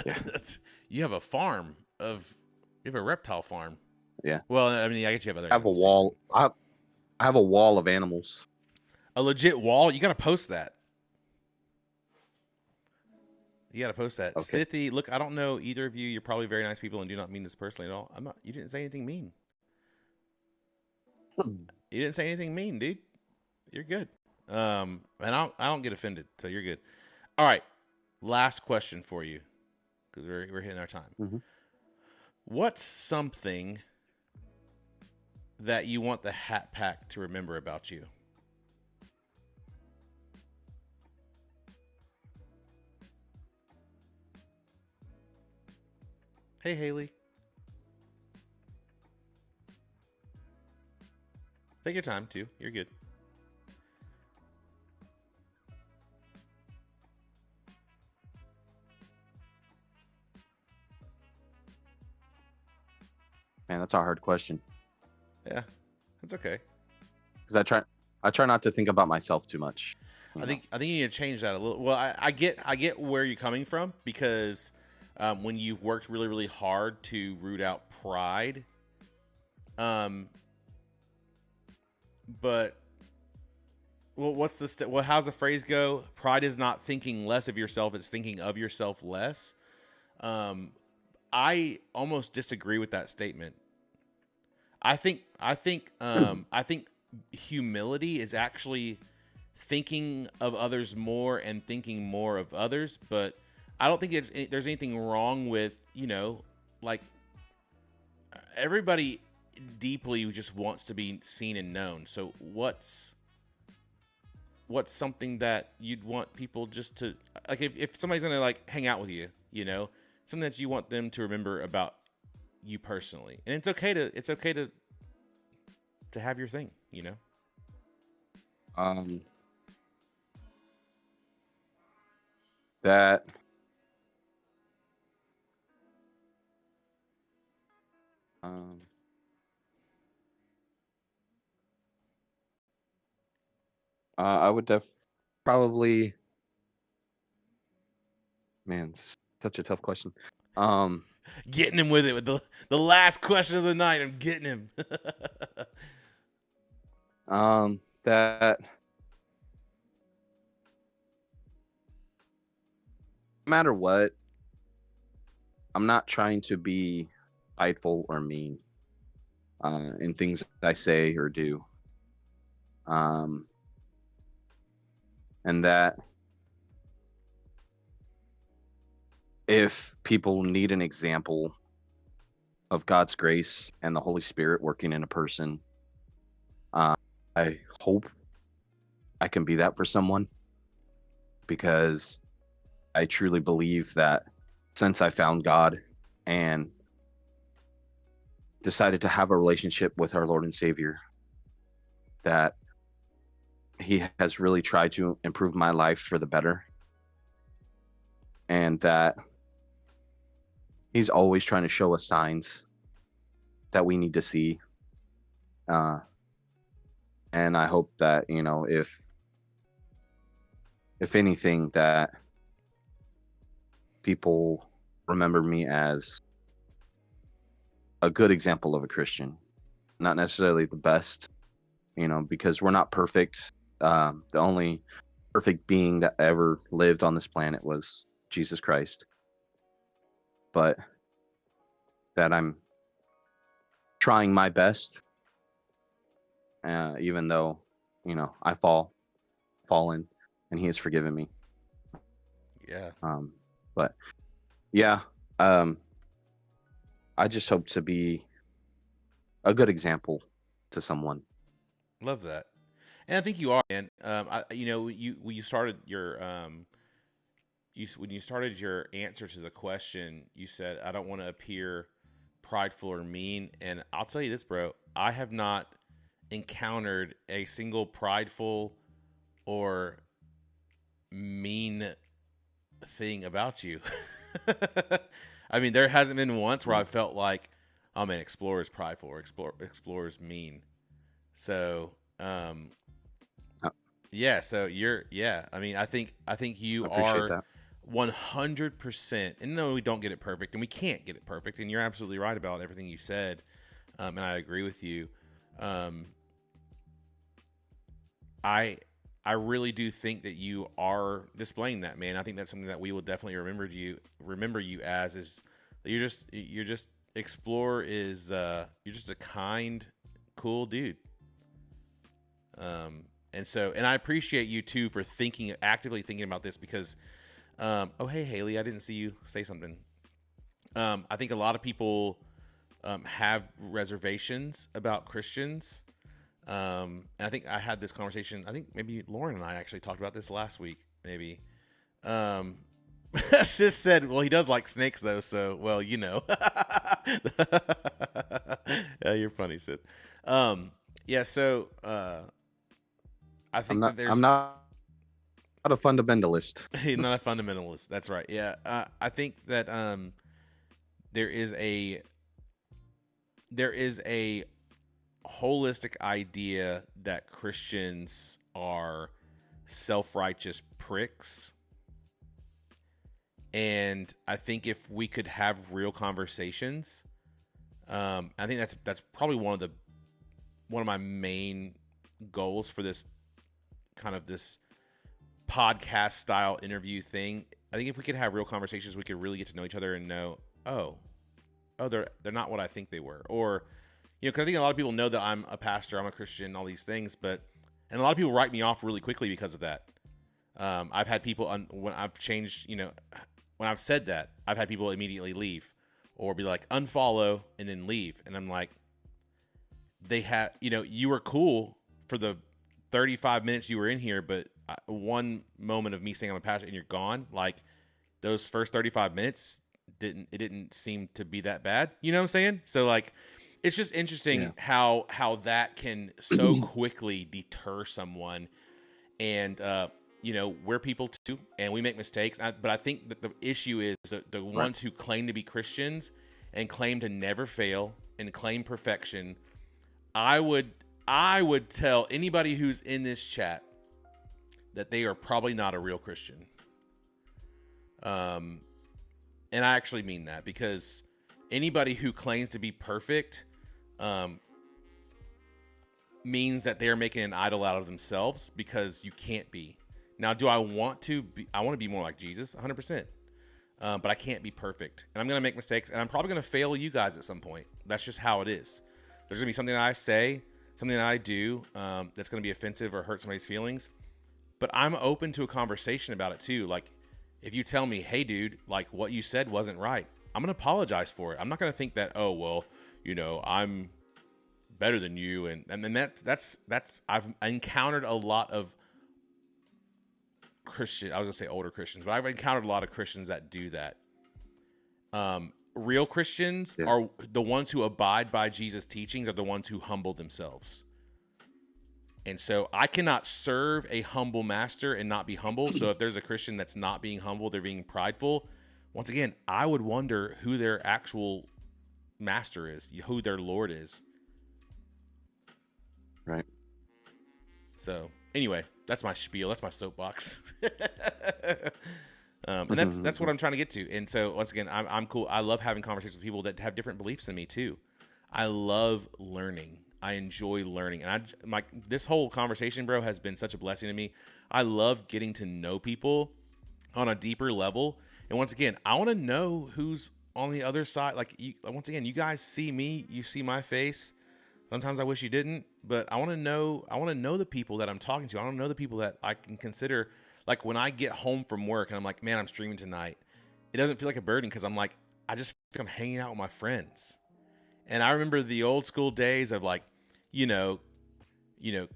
Speaker 2: Yeah.
Speaker 1: You have a farm of. You have a reptile farm.
Speaker 2: Yeah.
Speaker 1: Well, I mean, I guess you have other.
Speaker 2: I have a wall. I have a wall of animals.
Speaker 1: A legit wall. You got to post that. You got to post that.
Speaker 2: Okay.
Speaker 1: Sithy, look, I don't know either of you. You're probably very nice people and do not mean this personally at all. I'm not. You didn't say anything mean. You didn't say anything mean, dude. You're good. And I don't get offended, so you're good. All right, last question for you, because we're hitting our time.
Speaker 2: Mm-hmm.
Speaker 1: What's something that you want the Hat Pack to remember about you? Hey, Haley. Take your time, too. You're good.
Speaker 2: Man, that's a hard question.
Speaker 1: Yeah, that's okay.
Speaker 2: Because I try not to think about myself too much. You know.
Speaker 1: I think you need to change that a little. Well, I get where you're coming from because when you've worked really really hard to root out pride, um, but well, what's the well? How's the phrase go? Pride is not thinking less of yourself; it's thinking of yourself less. Um, I almost disagree with that statement. I think humility is actually thinking of others more and thinking more of others, but I don't think there's anything wrong with, like everybody deeply just wants to be seen and known. So what's something that you'd want people just to like if somebody's gonna like hang out with you, something that you want them to remember about you personally. And it's okay to have your thing.
Speaker 2: Um, that um, I would probably, man, it's such a tough question.
Speaker 1: Getting him with it with the last question of the night. I'm getting him.
Speaker 2: That no matter what, I'm not trying to be spiteful or mean in things I say or do. And that if people need an example of God's grace and the Holy Spirit working in a person, I hope I can be that for someone, because I truly believe that since I found God and decided to have a relationship with our Lord and Savior, that He has really tried to improve my life for the better, and that He's always trying to show us signs that we need to see. And I hope that, if anything, that people remember me as a good example of a Christian, not necessarily the best, because we're not perfect. The only perfect being that ever lived on this planet was Jesus Christ. But that I'm trying my best, even though, I fallen, and He has forgiven me.
Speaker 1: Yeah.
Speaker 2: But yeah, I just hope to be a good example to someone.
Speaker 1: Love that. And I think you are, man. When you started your when you started your answer to the question, you said, "I don't want to appear prideful or mean." And I'll tell you this, bro. I have not encountered a single prideful or mean thing about you. I mean, there hasn't been once where I felt like, "Oh man, Explorer's prideful or Explorer's mean." So,
Speaker 2: Uh,
Speaker 1: yeah. So yeah. I mean, I think you
Speaker 2: I appreciate
Speaker 1: are
Speaker 2: that.
Speaker 1: 100%. And no, we don't get it perfect, and we can't get it perfect. And you're absolutely right about everything you said, and I agree with you. I I really do think that you are displaying that, man. I think that's something that we will definitely remember you as is that you're just Explorer is you're just a kind, cool dude. And I appreciate you too for actively thinking about this because oh hey Haley, I didn't see you say something. I think a lot of people have reservations about Christians. And I think I had this conversation. I think maybe Lauren and I actually talked about this last week. Maybe. Sith said, "Well, he does like snakes, though. So, well, yeah, you're funny, Sith. Yeah. So, I think that
Speaker 2: I'm not a fundamentalist.
Speaker 1: not a fundamentalist. That's right. Yeah. I think that there is there is a holistic idea that Christians are self-righteous pricks. And I think if we could have real conversations, I think that's probably one of my main goals for this kind of this podcast style interview thing. I think if we could have real conversations, we could really get to know each other and know, oh, they're not what I think they were. Or, because I think a lot of people know that I'm a pastor, I'm a Christian, all these things, and a lot of people write me off really quickly because of that. I've had people when I've changed, when I've said that, I've had people immediately leave or be like, unfollow and then leave. And I'm like, you were cool for the 35 minutes you were in here, but one moment of me saying I'm a pastor and you're gone, like those first 35 minutes didn't seem to be that bad. You know what I'm saying? So like, it's just interesting how that can so quickly deter someone. And, we're people too, and we make mistakes. But I think that the issue is that the ones who claim to be Christians and claim to never fail and claim perfection, I would tell anybody who's in this chat that they are probably not a real Christian. And I actually mean that, because anybody who claims to be perfect means that they're making an idol out of themselves, because you can't be. Now, do I want to be? I want to be more like Jesus, 100%. But I can't be perfect, and I'm going to make mistakes, and I'm probably going to fail you guys at some point. That's just how it is. There's going to be something that I say, something that I do that's going to be offensive or hurt somebody's feelings. But I'm open to a conversation about it too. Like, if you tell me, hey, dude, like what you said wasn't right, I'm going to apologize for it. I'm not going to think that, oh, well, I'm better than you. And then that's I've encountered a lot of Christian, I was going to say older Christians, but I've encountered a lot of Christians that do that. Real Christians are the ones who abide by Jesus' teachings, are the ones who humble themselves. And so I cannot serve a humble master and not be humble. So if there's a Christian that's not being humble, they're being prideful, once again, I would wonder who their actual master is, who their Lord is.
Speaker 2: Right.
Speaker 1: So anyway, that's my spiel. That's my soapbox. And that's what I'm trying to get to. And so once again, I'm cool. I love having conversations with people that have different beliefs than me too. I love learning. I enjoy learning. And this whole conversation, bro, has been such a blessing to me. I love getting to know people on a deeper level. And once again, I want to know who's on the other side. Like, once again, you guys see me, you see my face. Sometimes I wish you didn't, but I want to know the people that I'm talking to. I want to know the people that I can consider. Like, when I get home from work and I'm like, man, I'm streaming tonight, it doesn't feel like a burden, because I'm like, I just feel like I'm hanging out with my friends. And I remember the old school days of like,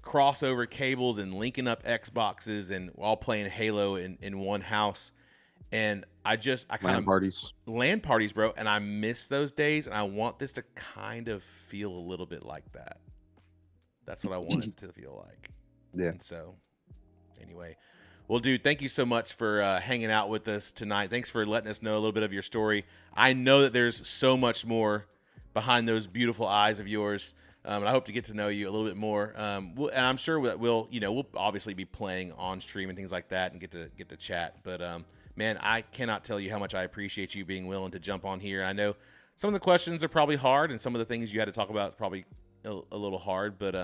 Speaker 1: crossover cables and linking up Xboxes and all playing Halo in one house. And I kind of LAN parties, bro. And I miss those days. And I want this to kind of feel a little bit like that. That's what I want it to feel like.
Speaker 2: Yeah.
Speaker 1: And so anyway, well, dude, thank you so much for hanging out with us tonight. Thanks for letting us know a little bit of your story. I know that there's so much more behind those beautiful eyes of yours. And I hope to get to know you a little bit more. And I'm sure that we'll obviously be playing on stream and things like that and get to chat. But man, I cannot tell you how much I appreciate you being willing to jump on here. I know some of the questions are probably hard, and some of the things you had to talk about is probably a little hard. But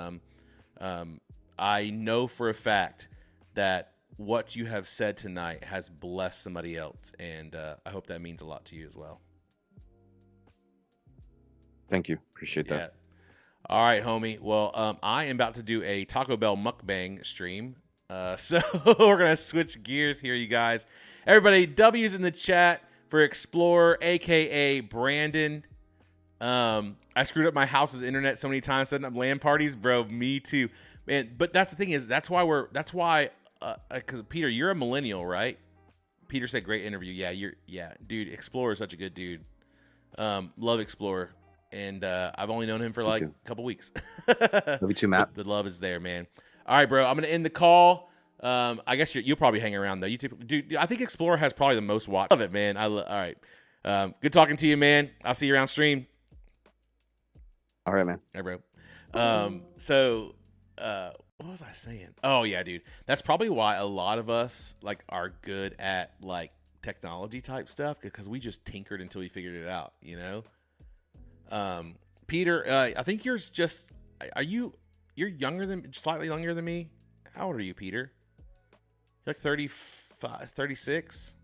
Speaker 1: I know for a fact that what you have said tonight has blessed somebody else, and I hope that means a lot to you as well.
Speaker 2: Thank you. Appreciate that.
Speaker 1: Yeah. All right, homie. Well, I am about to do a Taco Bell mukbang stream. So we're going to switch gears here, you guys. Everybody, W's in the chat for Explorer, a.k.a. Brandon. I screwed up my house's internet so many times setting up LAN parties. Bro, me too. Man, but that's the thing is, that's why, because Peter, you're a millennial, right? Peter said, great interview. Yeah, dude, Explorer is such a good dude. Love Explorer. And I've only known him for like a couple weeks.
Speaker 2: Love you too, Matt.
Speaker 1: The love is there, man. All right, bro. I'm gonna end the call. I guess you'll probably hang around though. Dude, I think Explorer has probably the most watch. Love it, man. All right. Good talking to you, man. I'll see you around stream.
Speaker 2: All right, man.
Speaker 1: Hey, bro. So, what was I saying? Oh yeah, dude. That's probably why a lot of us like are good at like technology type stuff because we just tinkered until we figured it out. You know. Um, Peter, I think yours just. Are you? You're slightly younger than me. How old are you, Peter? You're like 35, 36?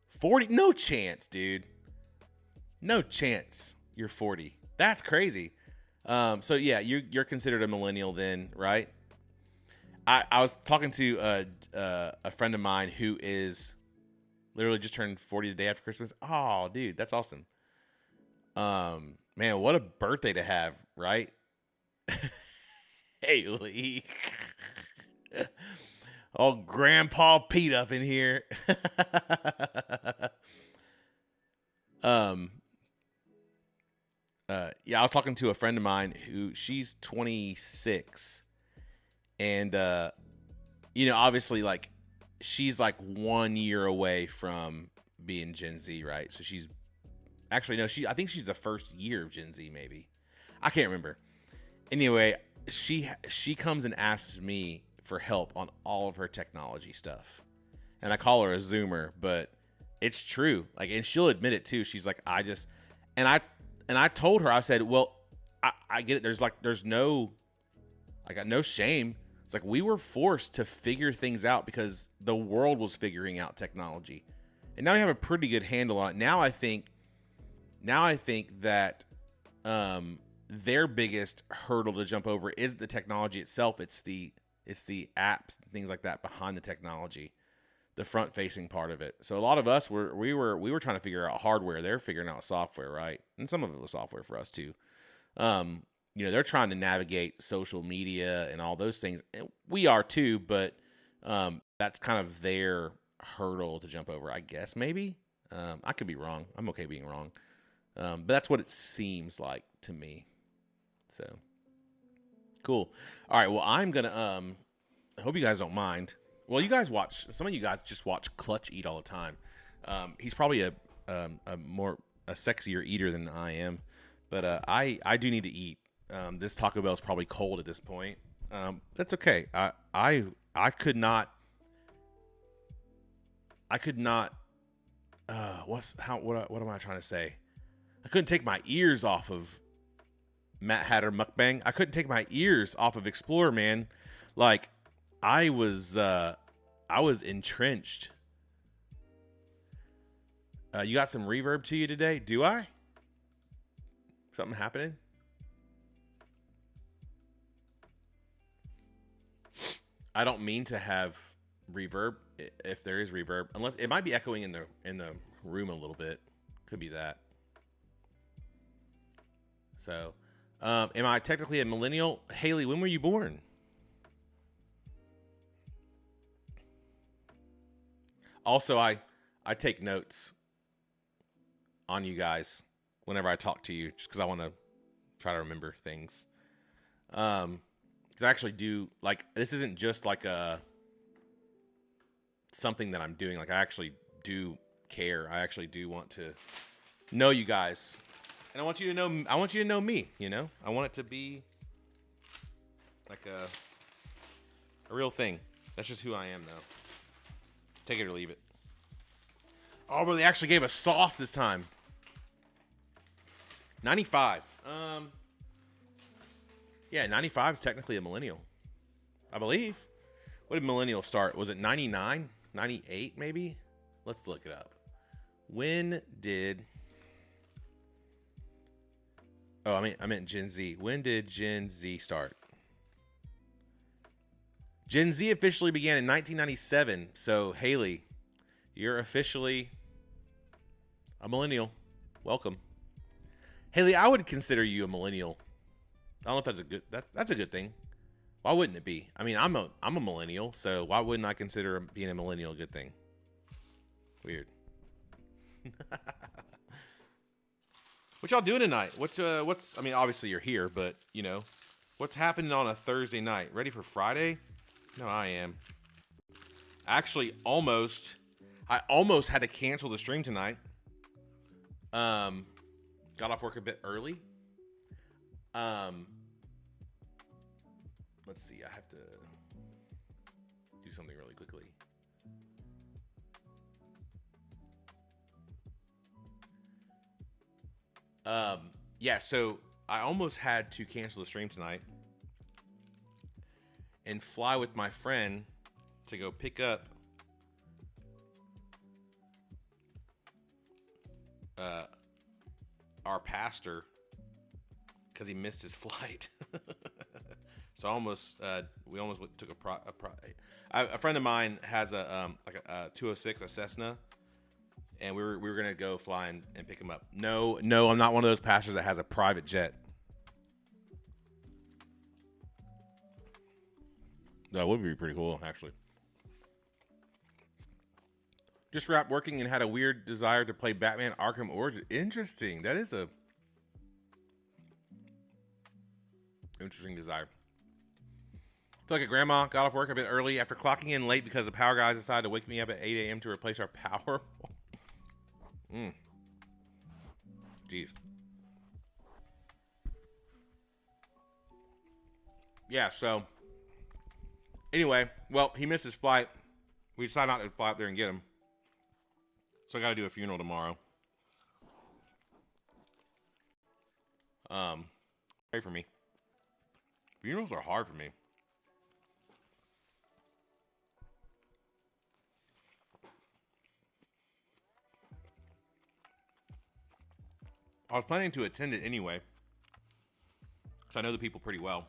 Speaker 1: 40? No chance, dude. No chance. You're 40. That's crazy. So yeah, you're considered a millennial then, right? I was talking to a friend of mine who is literally just turned 40 the day after Christmas. Oh, dude, that's awesome. Man, what a birthday to have, right? Hey, Lee. Oh, Grandpa Pete up in here. um, yeah, I was talking to a friend of mine who she's 26, and obviously, like, she's like 1 year away from being Gen Z, right? So she's actually no, I think she's the first year of Gen Z, maybe. I can't remember. Anyway, she comes and asks me for help on all of her technology stuff, and I call her a Zoomer, but it's true. Like, and she'll admit it too. She's like, and I told her, I said, well, I get it. I got no shame. It's like we were forced to figure things out because the world was figuring out technology, and now we have a pretty good handle on it. Now I think that their biggest hurdle to jump over isn't the technology itself. It's the apps and things like that behind the technology, the front facing part of it. So a lot of us we were trying to figure out hardware. They're figuring out software, right? And some of it was software for us too. They're trying to navigate social media and all those things. And we are too, but that's kind of their hurdle to jump over, I guess. Maybe I could be wrong. I'm okay being wrong, but that's what it seems like to me. So cool. All right. Well, I'm gonna. I hope you guys don't mind. Well, some of you guys just watch Clutch eat all the time. He's probably a sexier eater than I am, but I do need to eat. This Taco Bell is probably cold at this point. That's okay. I could not. What am I trying to say? I couldn't take my ears off of Matt Hatter mukbang. I couldn't take my ears off of Explorer, man. Like I was entrenched. You got some reverb to you today? Do I? Something happening? I don't mean to have reverb if there is reverb, unless it might be echoing in the room a little bit. Could be that. So, am I technically a millennial? Haley, when were you born? Also, I take notes on you guys whenever I talk to you, just because I want to try to remember things. Because I actually do, like, this isn't just like something that I'm doing. Like, I actually do care. I actually do want to know you guys, and I want you to know me. I want it to be like a real thing. That's just who I am, though. Take it or leave it. Oh, but they actually gave us sauce this time. 95. Yeah, 95 is technically a millennial, I believe. What did millennial start? Was it 99? 98 maybe? Let's look it up. When did... Oh, I meant Gen Z. When did Gen Z start? Gen Z officially began in 1997. So, Haley, you're officially a millennial. Welcome. Haley, I would consider you a millennial. I don't know if that's a good thing. Why wouldn't it be? I mean, I'm a millennial, so why wouldn't I consider being a millennial a good thing? Weird. What y'all doing tonight? I mean, obviously you're here, but what's happening on a Thursday night? Ready for Friday? No, I am. Actually, I almost had to cancel the stream tonight. Got off work a bit early. Let's see. I have to do something really quickly. Yeah, so I almost had to cancel the stream tonight and fly with my friend to go pick up our pastor because he missed his flight. So we almost took a friend of mine has a 206, a Cessna, and we were gonna go fly and pick him up. No, I'm not one of those pastors that has a private jet. That would be pretty cool, actually. Just wrapped working and had a weird desire to play Batman Arkham Origins. Interesting. That is a interesting desire. I feel like a grandma got off work a bit early after clocking in late because the power guys decided to wake me up at 8 a.m. to replace our power. Jeez. Yeah, so anyway, well, he missed his flight. We decided not to fly up there and get him. So I got to do a funeral tomorrow. Pray for me. Funerals are hard for me. I was planning to attend it anyway, because I know the people pretty well.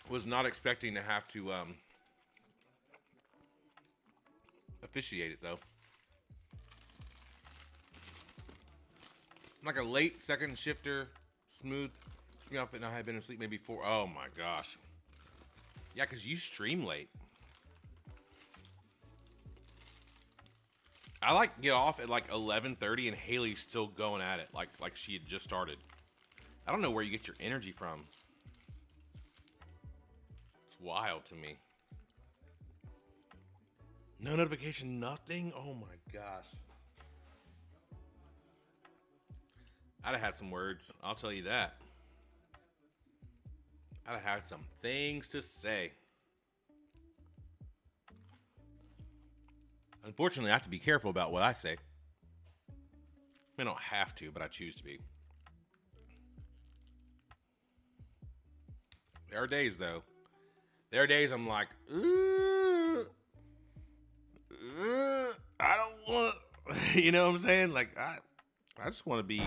Speaker 1: Was not expecting to have to officiate it though. I'm like a late second shifter, smooth. Me off, and I had been asleep maybe 4. Oh my gosh. Yeah, because you stream late. I like get off at like 11:30 and Haley's still going at it like she had just started. I don't know where you get your energy from. It's wild to me. No notification, nothing? Oh my gosh. I'd have had some words, I'll tell you that. I'd have had some things to say. Unfortunately, I have to be careful about what I say. I don't have to, but I choose to be. There are days, though. There are days I'm like, I don't want to, you know what I'm saying? Like, I just want to be